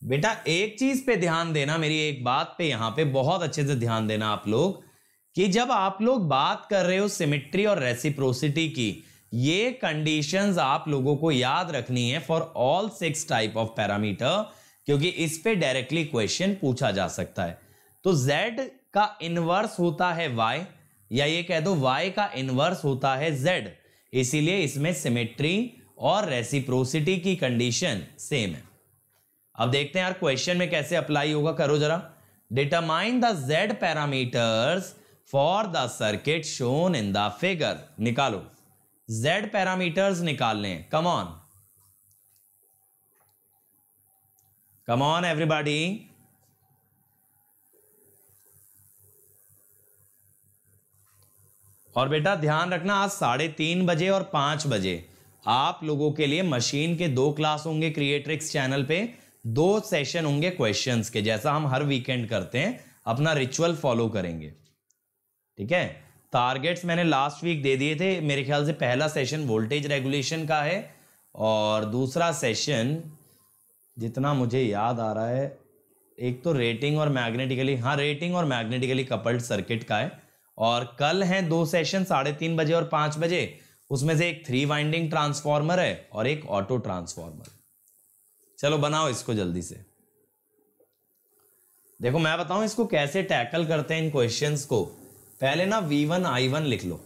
बेटा एक चीज पे ध्यान देना, मेरी एक बात पे यहां पे बहुत अच्छे से ध्यान देना आप लोग, कि जब आप लोग बात कर रहे हो सिमेट्री और रेसिप्रोसिटी की, ये कंडीशंस आप लोगों को याद रखनी है for all 6 type of parameter, क्योंकि इस पे डायरेक्टली क्वेश्चन पूछा जा सकता है। तो Z का इनवर्स होता है Y, या ये कह दो Y का इनवर्स होता है Z, इसीलिए इसमें सिमेट्री और रेसिप्रोसिटी की कंडीशन सेम है। अब देखते हैं यार क्वेश्चन में कैसे अप्लाई होगा, करो जरा। Determine the Z parameters for the circuit shown in the figure. निकालो, Z पैरामीटर्स निकालने हैं, come on come on everybody. और बेटा ध्यान रखना, आज 3:30 बजे और 5 बजे आप लोगों के लिए मशीन के 2 क्लास होंगे क्रिएट्रिक्स चैनल पे, 2 सेशन होंगे क्वेश्चंस के, जैसा हम हर वीकेंड करते हैं, अपना रिचुअल फॉलो करेंगे, ठीक है। टारगेट्स मैंने लास्ट वीक दे दिए थे, मेरे ख्याल से पहला सेशन वोल्टेज रेगुलेशन का है और दूसरा सेशन जितना मुझे याद आ रहा है, एक तो रेटिंग और मैग्नेटिकली, हाँ रेटिंग और मैग्नेटिकली कपल्ड सर्किट का है। और कल हैं 2 सेशन 3:30 बजे और 5 बजे, उसमें से एक 3 वाइंडिंग ट्रांसफॉर्मर है और एक ऑटो ट्रांसफॉर्मर। चलो बनाओ इसको जल्दी से। देखो मैं बताऊं इसको कैसे टैकल करते हैं इन क्वेश्चंस को। पहले ना V1 I1 लिख लो,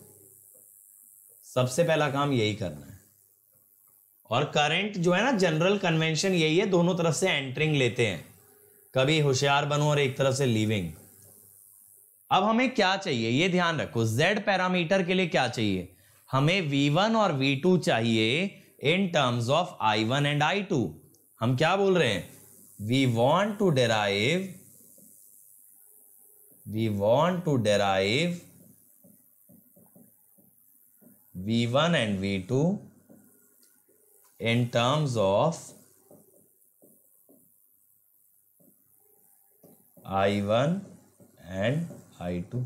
सबसे पहला काम यही करना है। और करंट जो है ना, जनरल कन्वेंशन यही है, दोनों तरफ से एंटरिंग लेते हैं, कभी होशियार बनो और एक तरफ से लीविंग। अब हमें क्या चाहिए ये ध्यान रखो, Z पैरामीटर के लिए क्या चाहिए, हमें V1 और V2 चाहिए इन terms of I1 and I2। हम क्या बोल रहे हैं, we want to derive V1 and V2 in terms of I1 and I2।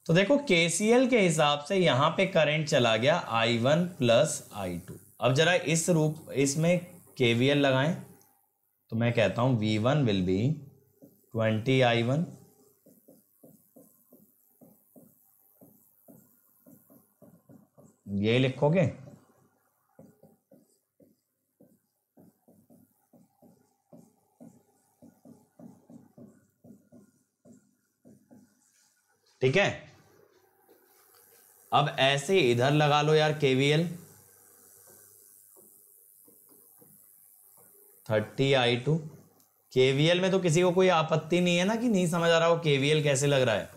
तो देखो KCL के हिसाब से यहां पे करंट चला गया I1 प्लस I2। अब जरा इस रूप इसमें KVL लगाएं, तो मैं कहता हूं V1 विल बी 20 I1 ये लिखोगे, ठीक है। अब ऐसे इधर लगा लो यार KVL, 30 I2। KVL में तो किसी को कोई आपत्ति नहीं है ना, कि नहीं समझ आ रहा हो KVL कैसे लग रहा है।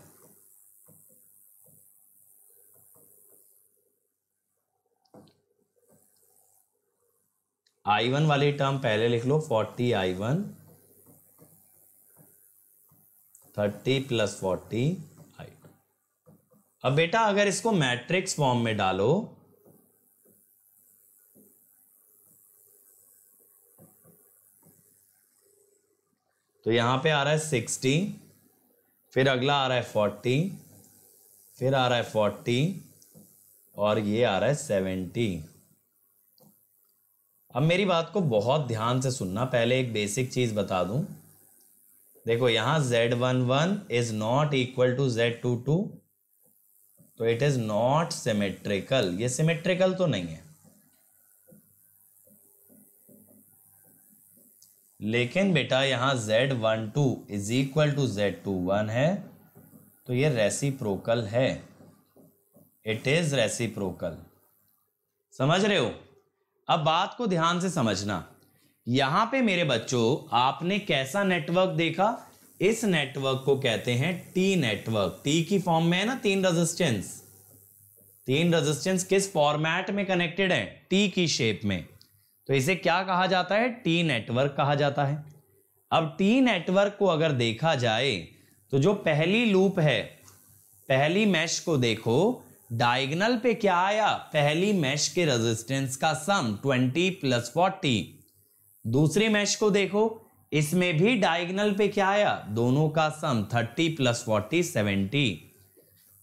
I1 वाली टर्म पहले लिख लो, 40I1, 30 + 40I2। अब बेटा अगर इसको मैट्रिक्स फॉर्म में डालो तो यहां पे आ रहा है 60, फिर अगला आ रहा है 40, फिर आ रहा है 40 और ये आ रहा है 70। अब मेरी बात को बहुत ध्यान से सुनना, पहले एक बेसिक चीज बता दूं। देखो यहां Z11 is not equal to Z22, तो इट इज नॉट सिमेट्रिकल। ये सिमेट्रिकल तो नहीं है, लेकिन बेटा यहां Z12 is equal to Z21 है, तो ये रेसिप्रोकल है। It is reciprocal. समझ रहे हो? अब बात को ध्यान से समझना। यहां पे मेरे बच्चों आपने कैसा नेटवर्क देखा? इस नेटवर्क को कहते हैं टी नेटवर्क। टी की फॉर्म में है ना, तीन रेजिस्टेंस। तीन रेजिस्टेंस किस फॉर्मेट में कनेक्टेड है? टी की शेप में। तो इसे क्या कहा जाता है? टी नेटवर्क कहा जाता है। अब टी नेटवर्क को अगर देखा जाए तो जो पहली लूप है, पहली मैश को देखो, डायगोनल पे क्या आया? पहली मैश के रेजिस्टेंस का सम 20 + 40। दूसरी मैश को देखो, इसमें भी डायगोनल पे क्या आया? दोनों का सम 30 + 40 70।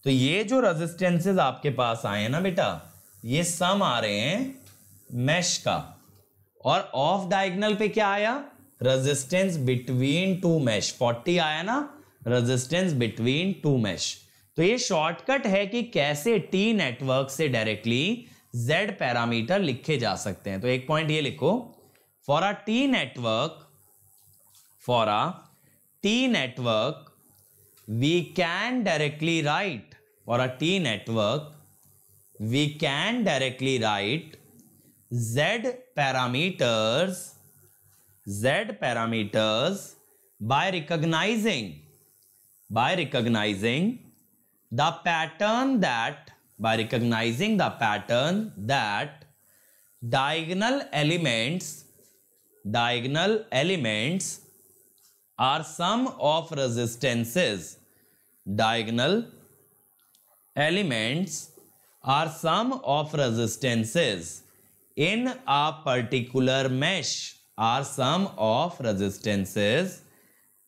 तो ये जो रेजिस्टेंसेस आपके पास आए हैं ना बेटा, ये सम आ रहे हैं मैश का। और ऑफ डायगोनल पे क्या आया? रेजिस्टेंस बिटवीन टू मैश 40 आया ना, रेजिस्टेंस बिटवीन टू मैश। तो ये शॉर्टकट है कि कैसे टी नेटवर्क से डायरेक्टली Z पैरामीटर लिखे जा सकते हैं। तो एक पॉइंट ये लिखो, for a T network we can directly write, for a T network we can directly write Z parameters by recognizing the pattern that diagonal elements are sum of resistances. Diagonal elements are sum of resistances in a particular mesh. Are sum of resistances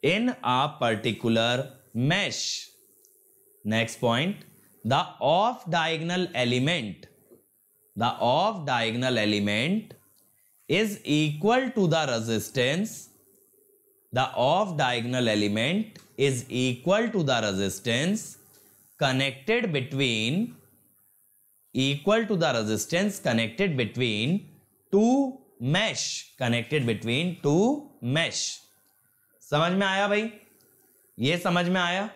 in a particular mesh. Next point, the off diagonal element is equal to the resistance. The off diagonal element is equal to the resistance connected between two mesh. समझ में आया भाई? ये समझ में आया?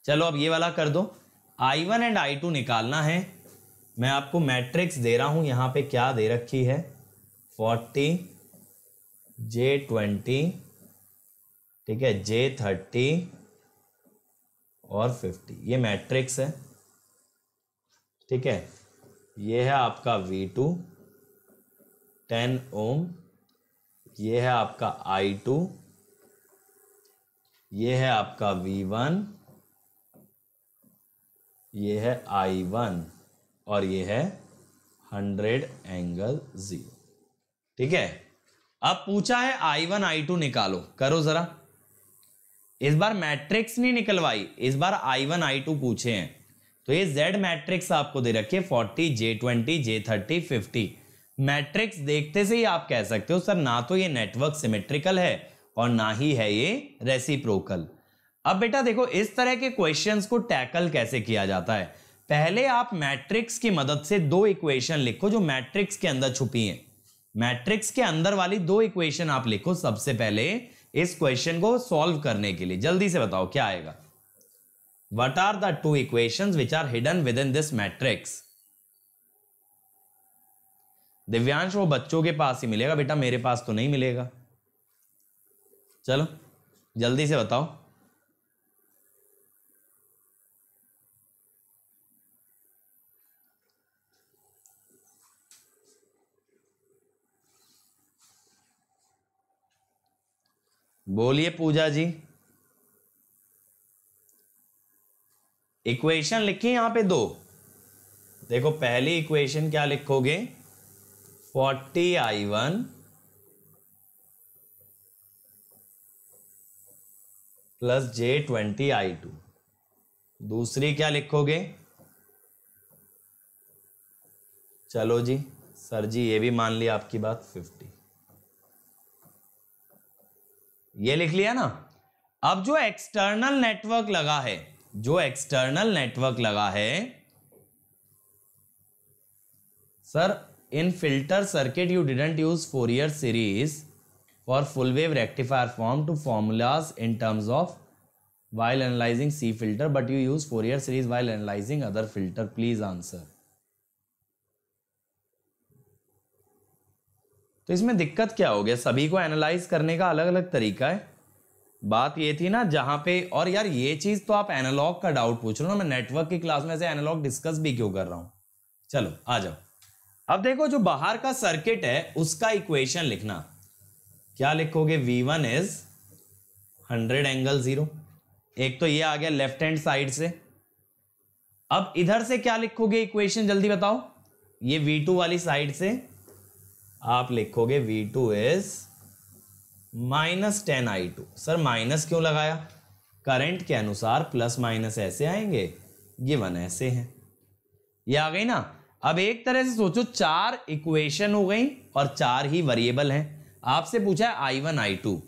चलो अब ये वाला कर दो। I1 एंड I2 निकालना है। मैं आपको मैट्रिक्स दे रहा हूं, यहां पे क्या दे रखी है? 40, J20, ठीक है, J30 और 50। ये मैट्रिक्स है, ठीक है। ये है आपका V2 10 ओम, ये है आपका I2, ये है आपका V1, ये है I1 और ये है 100∠0। ठीक है। अब पूछा है I1 I2 निकालो, करो जरा। इस बार मैट्रिक्स नहीं निकलवाई, इस बार I1 I2 पूछे हैं। तो ये Z मैट्रिक्स आपको दे रखी है 40, J20, J30, 50। मैट्रिक्स देखते से ही आप कह सकते हो सर ना तो ये नेटवर्क सिमेट्रिकल है और ना ही है ये रेसिप्रोकल। अब बेटा देखो इस तरह के क्वेश्चंस को टैकल कैसे किया जाता है। पहले आप मैट्रिक्स की मदद से दो इक्वेशन लिखो जो मैट्रिक्स के अंदर छुपी हैं। मैट्रिक्स के अंदर वाली दो इक्वेशन आप लिखो सबसे पहले इस क्वेश्चन को सॉल्व करने के लिए। जल्दी से बताओ क्या आएगा। What are the two equations which are hidden within this matrix? Divyansh वो बच्चों के पास ही मिलेगा बेटा, मेरे पास तो नहीं मिलेगा। चलो जल्दी से बताओ। बोलिए पूजा जी। इक्वेशन लिखिए यहां पे दो। देखो पहली इक्वेशन क्या लिखोगे, 40i1 प्लस J20i2। दूसरी क्या लिखोगे, चलो जी सर जी ये भी मान लिया आपकी बात, 50। ये लिख लिया ना। अब जो एक्सटर्नल नेटवर्क लगा है, जो एक्सटर्नल नेटवर्क लगा है sir, in filter circuit you didn't use Fourier series for full wave rectifier form to formulas in terms of while analyzing C filter but you use Fourier series while analyzing other filter, please answer। तो इसमें दिक्कत क्या हो गया, सभी को analyse करने का अलग अलग तरीका है। बात ये थी ना जहां पे, और यार ये चीज तो आप एनालॉग का डाउट पूछ रहे हो ना, मैं नेटवर्क की क्लास में से एनालॉग डिस्कस भी क्यों कर रहा हूं। चलो आ जाओ। अब देखो जो बाहर का सर्किट है उसका इक्वेशन लिखना, क्या लिखोगे, V1 इज 100 एंगल 0। एक तो ये आ गया लेफ्ट हैंड साइड से। अब इधर से क्या लिखोगे इक्वेशन, जल्दी बताओ। ये V2 वाली साइड से आप लिखोगे V2 is -10i2। Sir minus क्यों लगाया, करंट के अनुसार प्लस माइनस ऐसे आएंगे, गिवन ऐसे हैं। ये आ गई ना। अब एक तरह से सोचो, 4 इक्वेशन हो गई और 4 ही वेरिएबल हैं। आपसे पूछा है I1 I2,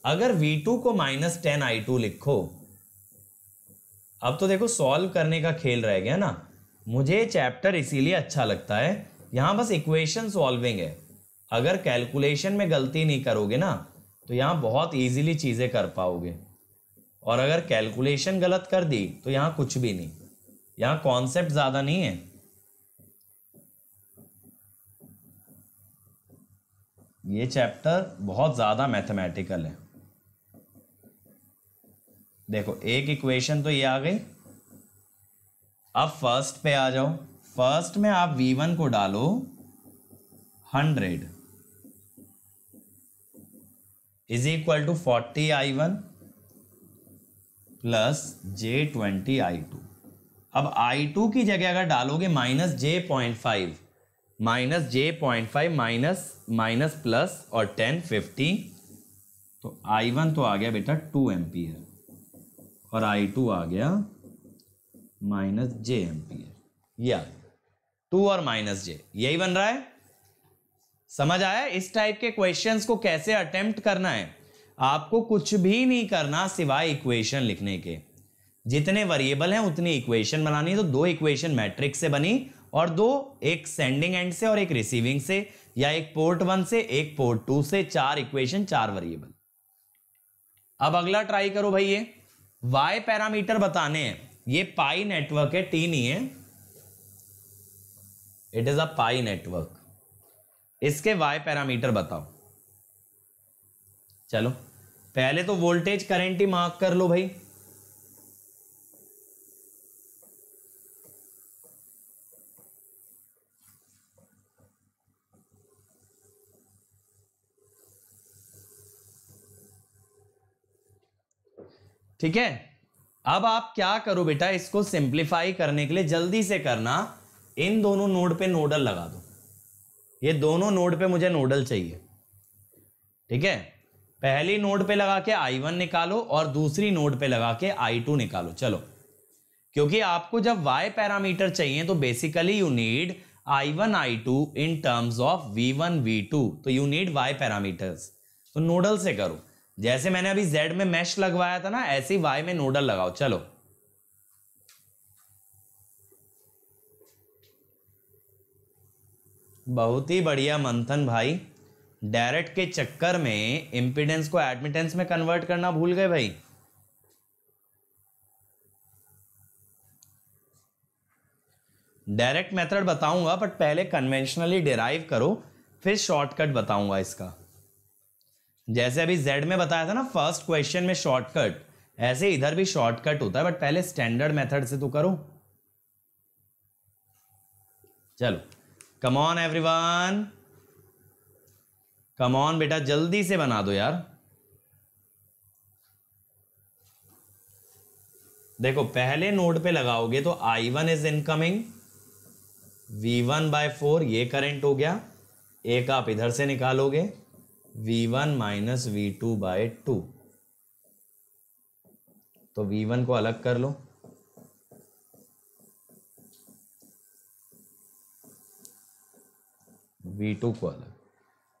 अगर V2 को -10i2 लिखो। अब तो देखो सॉल्व करने का खेल रह गया ना। मुझे चैप्टर इसीलिए अच्छा लगता है, यहां बस इक्वेशन सॉल्विंग है। अगर कैलकुलेशन में गलती नहीं करोगे ना तो यहां बहुत इजीली चीजें कर पाओगे, और अगर कैलकुलेशन गलत कर दी तो यहां कुछ भी नहीं। यहां कॉन्सेप्ट ज्यादा नहीं है। ये चैप्टर बहुत ज्यादा मैथमेटिकल है। देखो एक इक्वेशन तो ये आ गई। अब फर्स्ट पे आ जाओ। फर्स्ट में आप V1 को डालो 100 is equal to 40i1 plus J20i2। अब i2 की जगह अगर डालोगे -J05, माइनस प्लस और 10 50, तो i1 तो आ गया बेटा 2 एम्पियर और i2 आ गया -J एम्पियर, या 2 और -J, यही बन रहा है। समझ आया इस टाइप के क्वेश्चंस को कैसे अटेम्प्ट करना है। आपको कुछ भी नहीं करना सिवाय इक्वेशन लिखने के। जितने वेरिएबल हैं उतनी इक्वेशन बनानी है। तो 2 इक्वेशन मैट्रिक्स से बनी और 2 एक सेंडिंग एंड से और एक रिसीविंग से, या एक पोर्ट 1 से एक पोर्ट 2 से। 4 इक्वेशन 4 वेरिएबल। अब अगला ट्राई करो भाई। ये वाई पैरामीटर बताने हैं। ये पाई नेटवर्क है, टी नहीं है। It is a pi network. इसके वाई पैरामीटर बताओ। चलो पहले तो वोल्टेज करंट ही मार्क कर लो भाई। ठीक है। अब आप क्या करो बेटा, इसको सिंप्लीफाई करने के लिए जल्दी से करना, इन दोनों नोड पे नोडल लगा दो। ये दोनों नोड पे मुझे नोडल चाहिए। ठीक है, पहली नोड पे लगा के I1 निकालो और दूसरी नोड पे लगा के I2 निकालो। चलो, क्योंकि आपको जब Y पैरामीटर चाहिए तो basically you need I1 I2 in terms of V1 V2, तो यू नीड Y पैरामीटर्स। तो नोडल से करो। जैसे मैंने अभी Z में मैश लगवाया था ना, ऐसे ही Y में नोडल लगाओ। चलो बहुत ही बढ़िया मंथन भाई। डायरेक्ट के चक्कर में इंपीडेंस को एडमिटेंस में कन्वर्ट करना भूल गए भाई। डायरेक्ट मेथड बताऊंगा बट पहले कन्वेंशनली डिराइव करो, फिर शॉर्टकट बताऊंगा इसका। जैसे अभी Z में बताया था ना फर्स्ट क्वेश्चन में शॉर्टकट, ऐसे इधर भी शॉर्टकट होता है, बट पहले स्टैंडर्ड मेथड से तो करो। चलो come on everyone, come on बेटा, जल्दी से बना दो यार। देखो पहले नोड पे लगाओगे तो I1 इज इनकमिंग, V1/4 ये करंट हो गया, एक आप इधर से निकालोगे V1 - V2/2, तो V1 को अलग कर लो, V2 को अलग,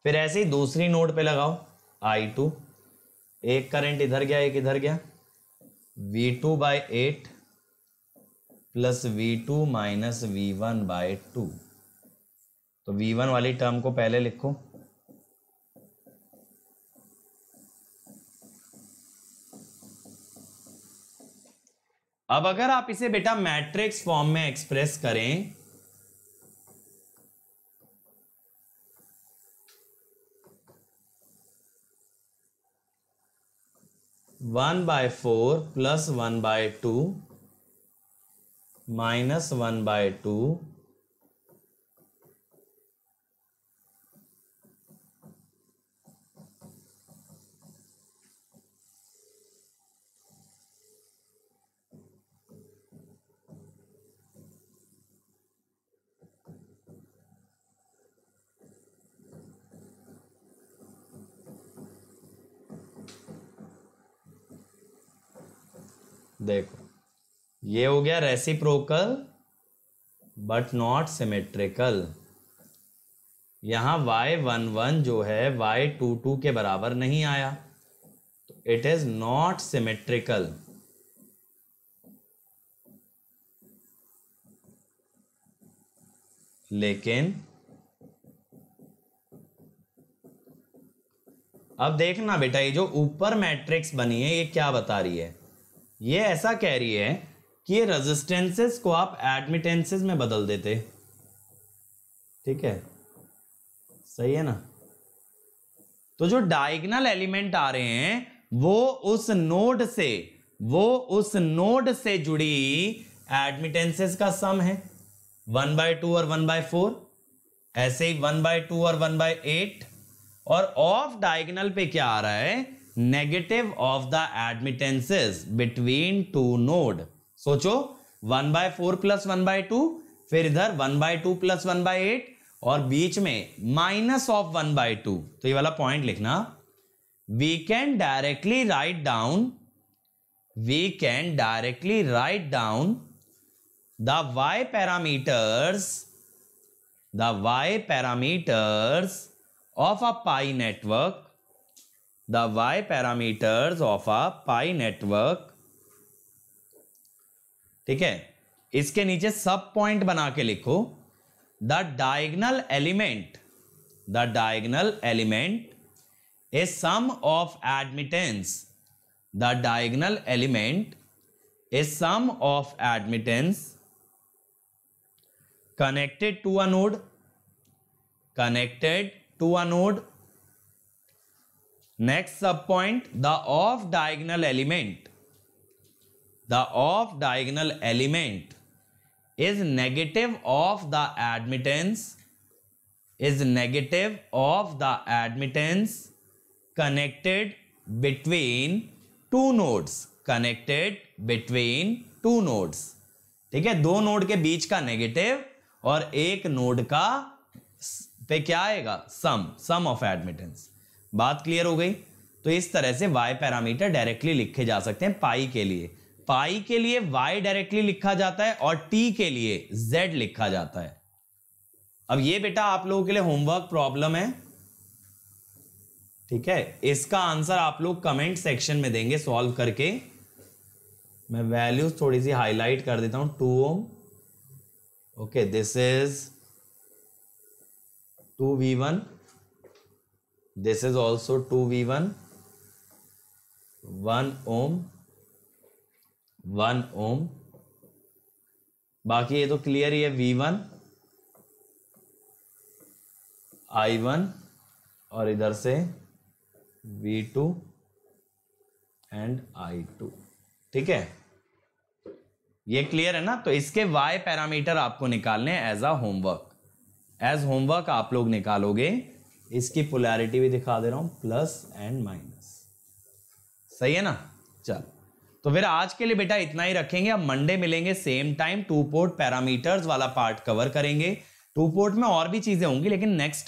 फिर ऐसे ही दूसरी नोड पे लगाओ I2, एक करंट इधर गया एक इधर गया, V2/8 प्लस V2 - V1/2, तो V1 वाली टर्म को पहले लिखो, अब अगर आप इसे बेटा मैट्रिक्स फॉर्म में एक्सप्रेस करें, (1/4 + 1/2 - 1/2) देखो ये हो गया रेसिप्रोकल बट नॉट सिमेट्रिकल। यहां y11 जो है y22 के बराबर नहीं आया, तो इट इज नॉट सिमेट्रिकल। लेकिन अब देखना बेटा, ये जो ऊपर मैट्रिक्स बनी है ये क्या बता रही है, ये ऐसा कह रही है कि ये रेजिस्टेंसेस को आप एडमिटेंसेस में बदल देते। ठीक है, सही है ना। तो जो डायगोनल एलिमेंट आ रहे हैं वो उस नोड से जुड़ी एडमिटेंसेस का सम है, 1/2 और 1/4, ऐसे ही 1/2 और 1/8, और ऑफ डायगोनल पे क्या आ रहा है, negative of the admittances between two node. सोचो 1/4 + 1/2, फिर इधर 1/2 + 1/8, और बीच में माइनस ऑफ 1/2। तो ये वाला पॉइंट लिखना, we can directly write down the y parameters of a pi network, the y parameters of a pi network। ठीक है, इसके नीचे सब पॉइंट बना के लिखो, the diagonal element is sum of admittance, the diagonal element is sum of admittance connected to a node, next sub point, the off diagonal element is negative of the admittance connected between two nodes। ठीक है, दो node के बीच का negative और एक node का पे क्या आएगा, सम ऑफ एडमिटेंस। बात क्लियर हो गई। तो इस तरह से y पैरामीटर डायरेक्टली लिखे जा सकते हैं। पाई के लिए y डायरेक्टली लिखा जाता है और t के लिए z लिखा जाता है। अब ये बेटा आप लोगों के लिए होमवर्क प्रॉब्लम है। ठीक है, इसका आंसर आप लोग कमेंट सेक्शन में देंगे सॉल्व करके। मैं वैल्यूज थोड़ी सी हाईलाइट कर देता हूं, 2 ohm. Okay, this is 2v1, this is also 2v1, 1 ohm, 1 ohm. बाकी ये तो क्लियर ही है, v1, i1 और इधर से v2 एंड i2। ठीक है, ये क्लियर है ना। तो इसके y पैरामीटर आपको निकालने हैं एज होमवर्क आप लोग निकालोगे। इसकी पोलैरिटी भी दिखा दे रहा हूं, प्लस एंड माइनस। सही है ना। चल, तो फिर आज के लिए बेटा इतना ही रखेंगे। अब मंडे मिलेंगे same time, two port parameters वाला पार्ट कवर करेंगे। टू पोर्ट में और भी चीजें होंगी, लेकिन नेक्स्ट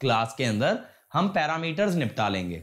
क्लास के अंदर हम पैरामीटर्स निपटा लेंगे।